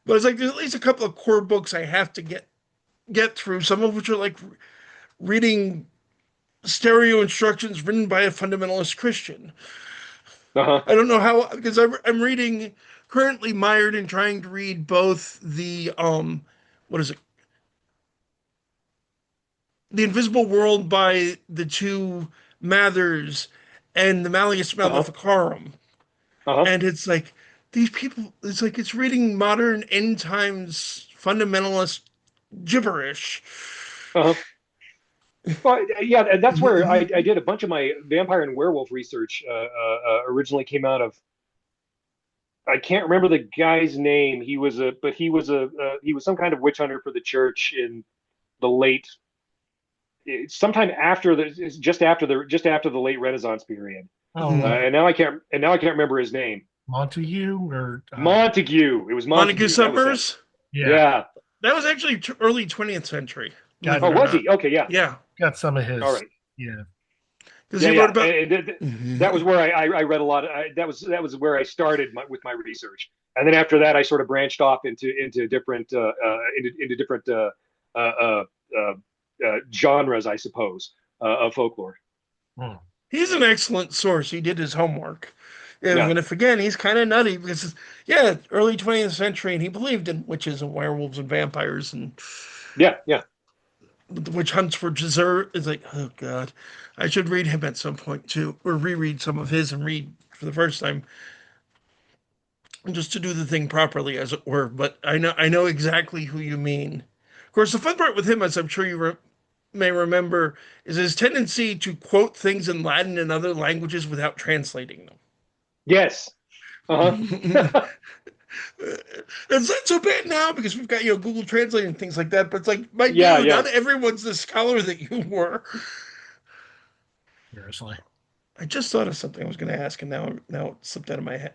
But it's like there's at least a couple of core books I have to get through. Some of which are like reading stereo instructions written by a fundamentalist Christian. Uh-huh. I don't know how because I'm reading currently mired in trying to read both the what is it, The Invisible World by the two Mathers and the Malleus Uh-huh. Maleficarum. Uh-huh. And it's like these people, it's like it's reading modern end times fundamentalist gibberish. Uh-huh. Well, yeah, and that's where I did a bunch of my vampire and werewolf research. Originally came out of I can't remember the guy's name. He was some kind of witch hunter for the church in the late sometime after the just after the late Renaissance period. oh And now I can't remember his name. Montague or Montague. It was Montague Montague. That was it. Summers? yeah, Yeah. That was actually early 20th century, believe got it Oh, or was not. he? Okay, yeah. Yeah. got some of All his. right. Yeah, Because Yeah, he wrote yeah. about. That was where I read a lot. That was where I started with my research, and then after that, I sort of branched off into different into different uh, uh, uh, genres, I suppose, of folklore. Hmm. He's an excellent source. He did his homework. Yeah, Even if, again, he's kind of nutty because, yeah, early 20th century, and he believed in witches and werewolves and vampires and yeah, yeah. the witch hunts for dessert. It's like, oh, God. I should read him at some point, too, or reread some of his and read for the first time, just to do the thing properly, as it were. But I know exactly who you mean. Of course, the fun part with him, as I'm sure you may remember, is his tendency to quote things in Latin and other languages without translating Yes. Uh them. huh. It's not so bad now because we've got, Google Translate and things like that. But it's like, my Yeah, dude, yeah. not everyone's the scholar that you were. Seriously. I just thought of something I was going to ask, and now it slipped out of my head.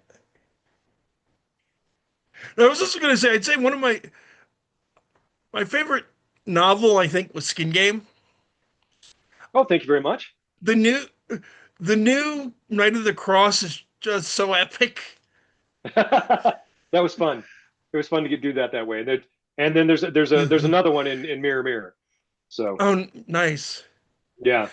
And I was also going to say, I'd say one of my favorite novel, I think, was Skin Game. Oh, thank you very much. The new the new Knight of the Cross is just so epic. That was fun. It was fun to do that way. And then there's another one in Mirror Mirror. So Oh, nice. yeah,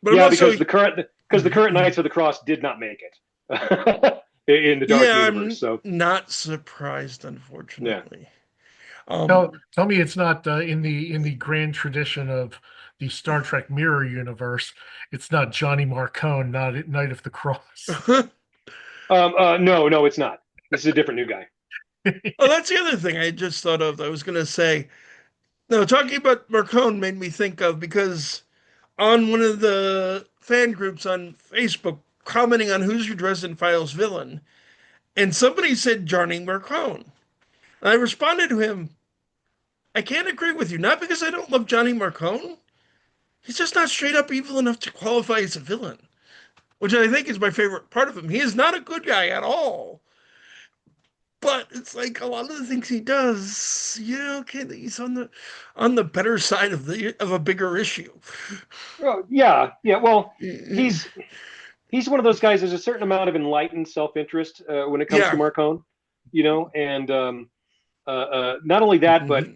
But I'm yeah, also, because the current Knights of the Cross did not make it in the Dark yeah, Universe. I'm So not surprised, yeah. unfortunately. Tell me it's not in the grand tradition of the Star Trek Mirror universe. It's not Johnny Marcone, not at Knight of the Cross. No, no, it's not. This is a different new guy. Oh, that's the other thing I just thought of. I was going to say, no, talking about Marcone made me think of, because on one of the fan groups on Facebook, commenting on Who's Your Dresden Files villain, and somebody said Johnny Marcone. And I responded to him, I can't agree with you, not because I don't love Johnny Marcone. He's just not straight up evil enough to qualify as a villain, which I think is my favorite part of him. He is not a good guy at all. But it's like a lot of the things he does, okay, he's on the better side of a bigger issue. Oh, yeah, yeah. Well, he's he's one of those guys. There's a certain amount of enlightened self-interest when it comes to Yeah. Marcone, and not only that, but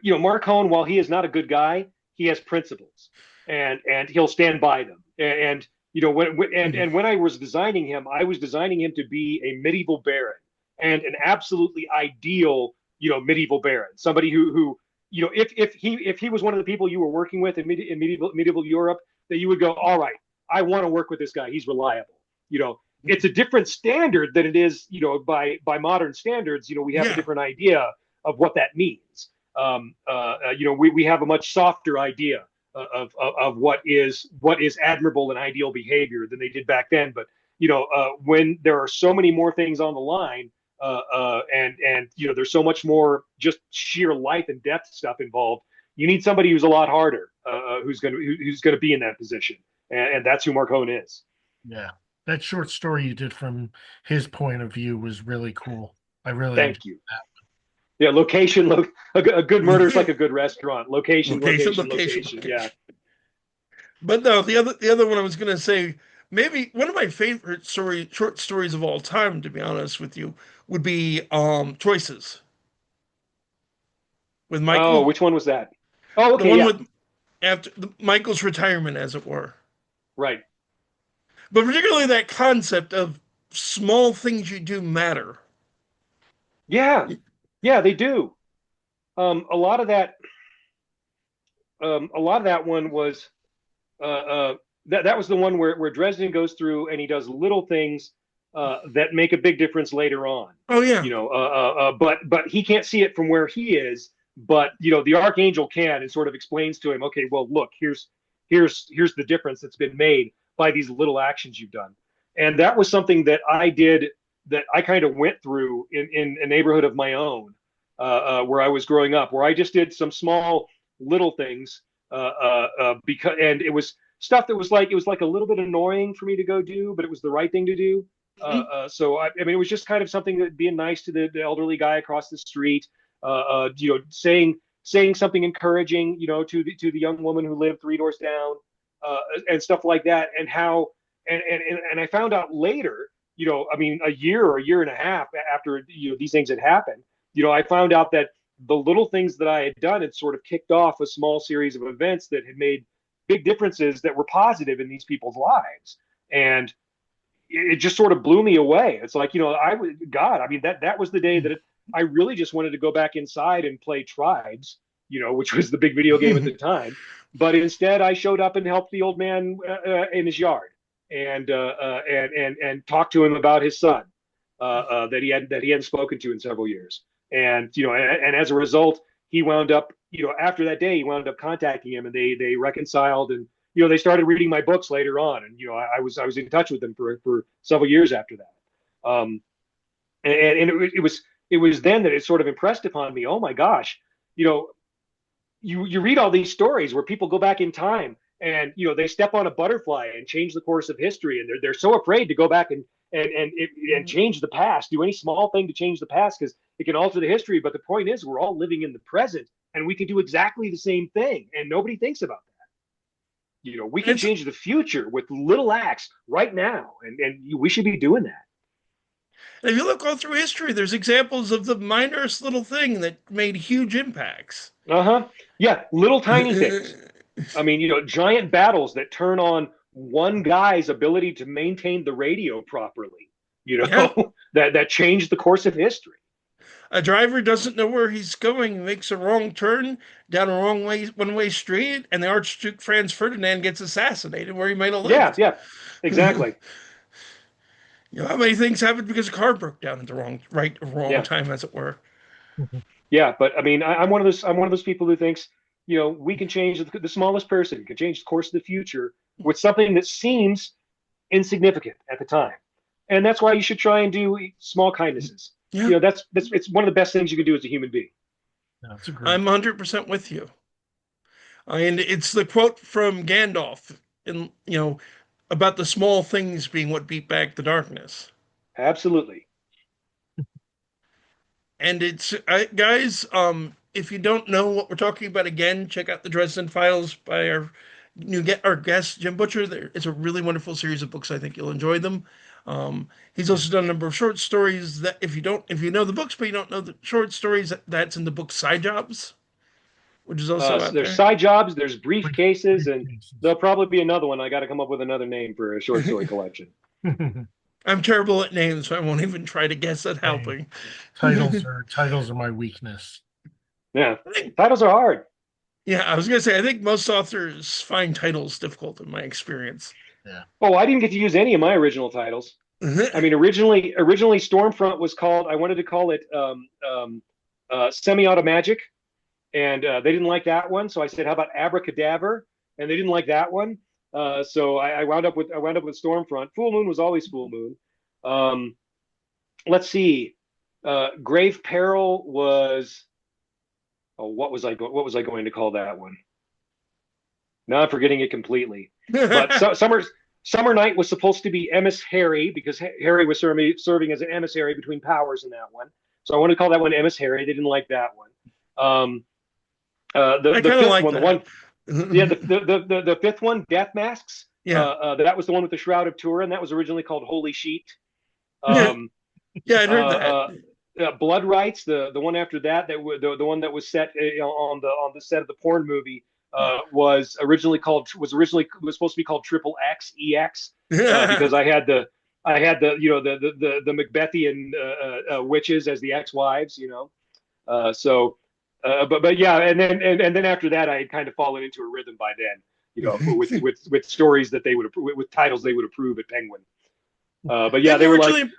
Marcone, while he is not a good guy, he has principles, and he'll stand by them. And when I was designing him, I was designing him to be a medieval baron, and an absolutely ideal, medieval baron, somebody who if he was one of the people you were working with in medieval Europe, that you would go, all right, I want to work with this guy. He's reliable. It's a different standard than it is, by modern standards. We have a Yeah. different idea of what that means. We have a much softer idea of what is admirable and ideal behavior than they did back then. But when there are so many more things on the line, and there's so much more just sheer life and death stuff involved, you need somebody who's a lot harder, who's going to be in that position, and that's who Marcone is. Yeah. That short story you did from his point of view was really cool. I really enjoyed Thank you. Yeah, location. A good murder is like a good restaurant. Location, Location, location, location, location. Yeah. location. But no, the other one I was gonna say, maybe one of my favorite short stories of all time, to be honest with you, would be Choices with Oh, Michael. which one was that? Oh, The okay, one yeah, with after Michael's retirement, as it were. right. But particularly that concept of small things you do matter. Yeah, yeah, they do. A lot of that. A lot of that one was that was the one where Dresden goes through and he does little things that make a big difference later on. Oh yeah. But he can't see it from where he is. But the archangel can, and sort of explains to him, okay, well, look, here's the difference that's been made by these little actions you've done. And that was something that I did, that I kind of went through in a neighborhood of my own, where I was growing up, where I just did some small little things, because and it was stuff that was like, it was like a little bit annoying for me to go do, but it was the right thing to do. So I mean, it was just kind of something that being nice to the elderly guy across the street, saying something encouraging, to the young woman who lived three doors down, and stuff like that, and how, and I found out later, I mean, a year or a year and a half after these things had happened, I found out that the little things that I had done had sort of kicked off a small series of events that had made big differences that were positive in these people's lives. And it just sort of blew me away. It's like, God, I mean, that was the day that I really just wanted to go back inside and play Tribes, which was the big video game at the time. But instead, I showed up and helped the old man in his yard, and talked to him about his son, that he hadn't spoken to in several years. And as a result, he wound up, after that day, he wound up contacting him, and they reconciled, and they started reading my books later on, and I was in touch with them for several years after that. And it was it was then that it sort of impressed upon me, oh my gosh, you know, you read all these stories where people go back in time and they step on a butterfly and change the course of history, and they're so afraid to go back and change the past, do any small thing to change the past because it can alter the history. But the point is, we're all living in the present, and we can do exactly the same thing, and nobody thinks about that. We And can it's change the future with little acts right now, and we should be doing that. and if you look all through history, there's examples of the minorest little thing that made huge impacts. Uh-huh. Yeah, little tiny things. I mean, giant battles that turn on one guy's ability to maintain the radio properly, Yeah. that changed the course of history. A driver doesn't know where he's going, makes a wrong turn down a wrong way one-way street, and the Archduke Franz Ferdinand gets assassinated where he might have Yeah, lived. yeah, exactly. How many things happened because a car broke down at the wrong Yeah, time, as it were. yeah. But I mean, I'm one of those. I'm one of those people who thinks, we can change the smallest person can change the course of the future with something that seems insignificant at the time, and that's why you should try and do small kindnesses. Yeah, That's it's one of the best things you can do as a human being. That's a great. I'm 100% with you. And it's the quote from Gandalf, in about the small things being what beat back the darkness. Absolutely. And it's guys, if you don't know what we're talking about, again, check out the Dresden Files by our guest Jim Butcher. It's a really wonderful series of books. I think you'll enjoy them. He's Yeah. also done a number of short stories that if you know the books but you don't know the short stories, that's in the book Side Jobs, which is also So out there's there. side jobs, there's briefcases, and Briefcases. there'll probably be another one. I got to come up with another name for a short story collection. I'm terrible at names, so I won't even try to guess at Hey, helping. titles are my weakness. Yeah, I think, titles are hard. yeah, I was gonna say I think most authors find titles difficult in my experience. Yeah. Oh, I didn't get to use any of my original titles. I mean, originally Stormfront was called. I wanted to call it Semi-Auto Magic, and they didn't like that one. So I said, "How about Abracadaver?" And they didn't like that one. So I wound up with Stormfront. Full Moon was always Full Moon. Um, let's see. Grave Peril was. Oh, what was I going to call that one? Now I'm forgetting it completely. But Summer Night was supposed to be Emissary because Harry was serving as an emissary between powers in that one. So I wanted to call that one Emissary. They didn't like that one. Um, I the kind of fifth like one, the one, that. yeah, the fifth one, Death Masks. Yeah. That was the one with the Shroud of Turin. That was originally called Holy Sheet. Yeah, Um, yeah, I'd uh, heard that. Blood Rights, the one after that, the one that was set on the set of the porn movie, was supposed to be called Triple X EX, because I had the Macbethian witches as the ex-wives, but yeah, and then after that, I had kind of fallen into a rhythm by then, with stories that with titles they would approve at Penguin. But yeah, Didn't they you were like, originally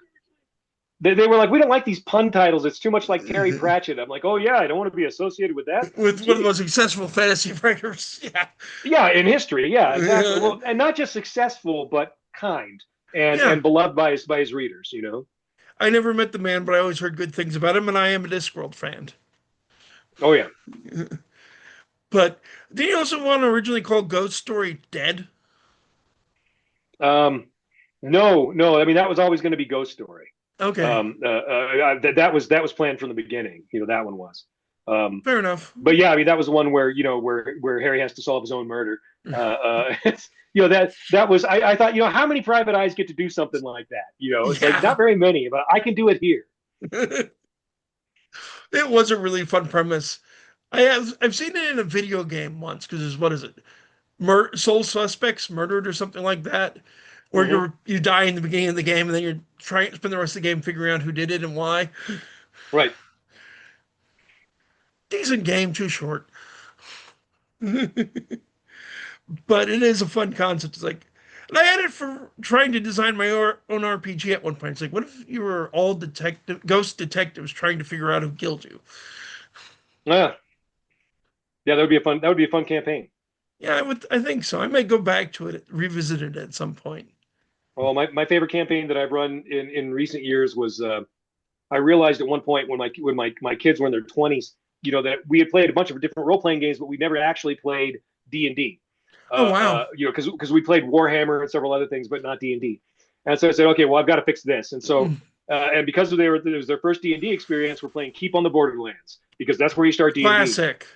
they were like, we don't like these pun titles. It's too much like Terry Pratchett. I'm like, oh yeah, I don't want to be associated with that. with one of the most successful fantasy writers? Yeah, Yeah, in history, yeah, exactly. yeah, Well, and not just successful, but kind and yeah. and beloved by his readers. I never met the man, but I always heard good things about him, and I am a Discworld fan. Oh yeah. But did you also want to originally call Ghost Story Dead? No, no. I mean, that was always going to be Ghost Story. Okay, That was planned from the beginning. That one was. Um, fair enough. but yeah, I mean, that was the one where Harry has to solve his own murder. That was. I thought, how many private eyes get to do something like that? It's like Yeah, not very many, but I can do it here. it was a really fun premise. I've seen it in a video game once because what is it? Soul Suspects Murdered or something like that, where Hmm. you die in the beginning of the game and then you're trying to spend the rest of the game figuring out who did it and why. Right. Decent game, too short, but it is a fun concept. It's like, and I had it for trying to design my own RPG at one point. It's like, what if you were all ghost detectives trying to figure out who killed you? Yeah. Yeah, that would be a fun campaign. Yeah, I think so. I may go back to it, revisit it at some point. Well, my favorite campaign that I've run in recent years was I realized at one point when my kids were in their 20s, that we had played a bunch of different role playing games, but we never actually played D&D. Oh wow. Because we played Warhammer and several other things, but not D&D. And so I said, okay, well, I've got to fix this. And so, and because it was their first D&D experience, we're playing Keep on the Borderlands because that's where you start D&D. Classic.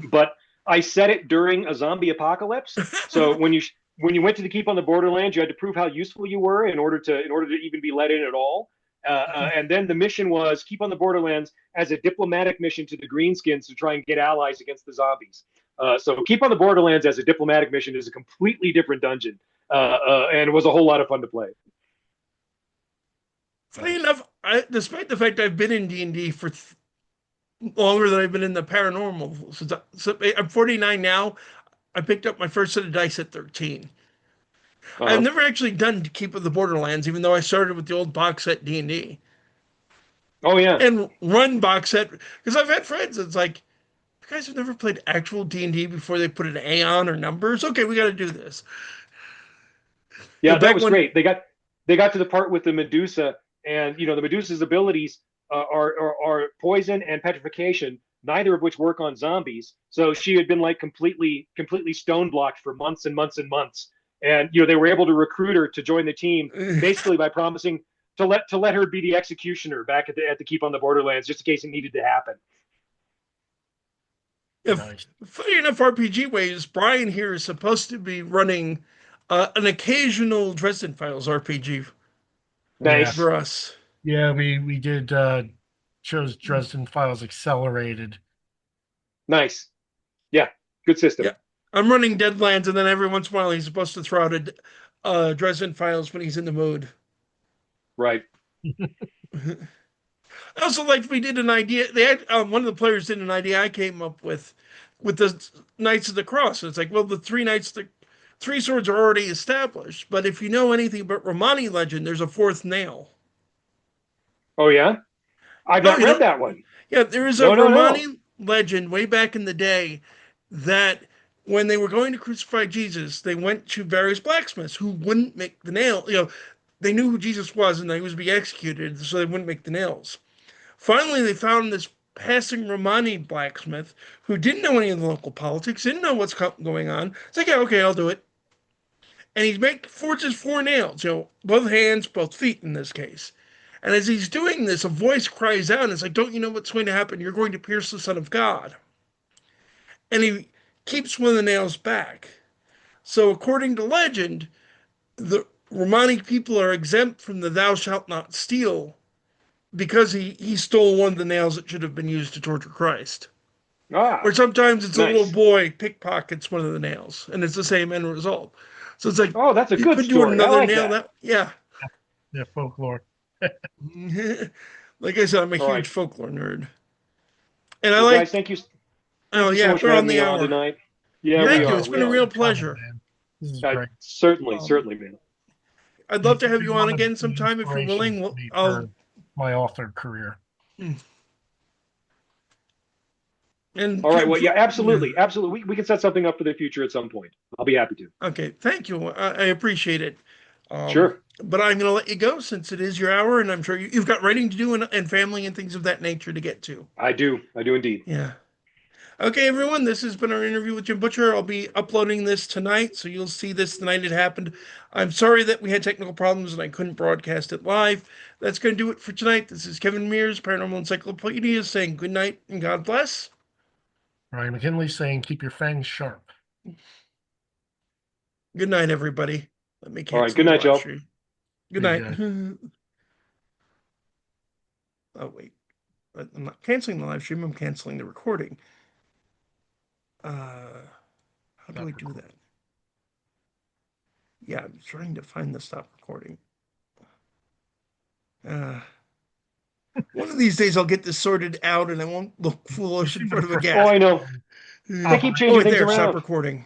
But I set it during a zombie apocalypse. So when you went to the Keep on the Borderlands, you had to prove how useful you were in order to even be let in at all. And then the mission was Keep on the Borderlands as a diplomatic mission to the Greenskins to try and get allies against the zombies. So Keep on the Borderlands as a diplomatic mission is a completely different dungeon, and it was a whole lot of fun to play. Funny enough, despite the fact I've been in D&D for longer than I've been in the paranormal, I'm 49 now. I picked up my first set of dice at 13. I've Uh, never actually done Keep of the Borderlands, even though I started with the old box set D&D oh yeah, and run box set because I've had friends. It's like you guys have never played actual D&D before they put an A on or numbers. Okay, we got to do this. yeah, that Back was when great. They got to the part with the Medusa, and the Medusa's abilities are poison and petrification, neither of which work on zombies. So she had been like completely stone blocked for months and months and months, and they were able to recruit her to join the team basically by promising to let her be the executioner back at the Keep on the Borderlands just in case it needed to happen. if Nice. funny enough, RPG ways, Brian here is supposed to be running an occasional Dresden Files RPG Yeah. Nice, for us. Yeah, we did chose Dresden Files Accelerated. nice, yeah, good system. Yeah, I'm running Deadlands, and then every once in a while he's supposed to throw out a Dresden Files when he's in the mood. Right. I also liked we did an idea. They had one of the players did an idea I came up with the Knights of the Cross. It's like, well, the three swords are already established, but if you know anything about Romani legend, there's a fourth nail. Oh yeah, I've Oh, not you read know, that one. yeah, there is a No, no, no. Romani legend way back in the day that when they were going to crucify Jesus, they went to various blacksmiths who wouldn't make the nail. They knew who Jesus was and that he was to be executed, so they wouldn't make the nails. Finally, they found this passing Romani blacksmith who didn't know any of the local politics, didn't know what's going on. It's like, yeah, okay, I'll do it. And forges four nails, both hands, both feet in this case. And as he's doing this, a voice cries out, and it's like, don't you know what's going to happen? You're going to pierce the Son of God. And he keeps one of the nails back. So, according to legend, the Romani people are exempt from the thou shalt not steal because he stole one of the nails that should have been used to torture Christ. Ah, Or sometimes it's a little nice. boy pickpockets one of the nails, and it's the same end result. So it's like Oh, that's a you good could do story. I another like nail that. that, yeah. Yeah, folklore. Like I said, I'm a All huge right. folklore nerd, and I Well, guys, like. thank Oh you so yeah, much for we're on having the me on hour. tonight. Yeah, we Thank Yeah, you. are. It's been We a are. real thanks for coming, pleasure. man. This is great. Certainly, Um, certainly, man. I'd love You've to have you been on one of again the sometime if you're inspirations willing. to me I'll for my author career. and All right. Well, yeah, absolutely, absolutely. We can set something up for the future at some point. I'll be happy to. okay. Thank you. I appreciate it. Um, Sure. but I'm going to let you go since it is your hour, and I'm sure you've got writing to do and family and things of that nature to get to. I do. I do indeed. Yeah. Okay, everyone. This has been our interview with Jim Butcher. I'll be uploading this tonight, so you'll see this the night it happened. I'm sorry that we had technical problems and I couldn't broadcast it live. That's going to do it for tonight. This is Kevin Mears, Paranormal Encyclopedia, saying good night and God bless. Ryan McKinley saying, keep your fangs sharp. Good night, everybody. Let me All right. cancel Good the night, live Joe. stream. Good See you night. guys. Oh, wait. I'm not canceling the live stream. I'm canceling the recording. How do Stop I do recording. that? Yeah, I'm trying to find the stop recording. Uh, one of these days I'll get this sorted out and I won't look You foolish see in what a front of a Oh, gas. I know. professional They keep Oh, operation. changing right things there. Stop around. recording.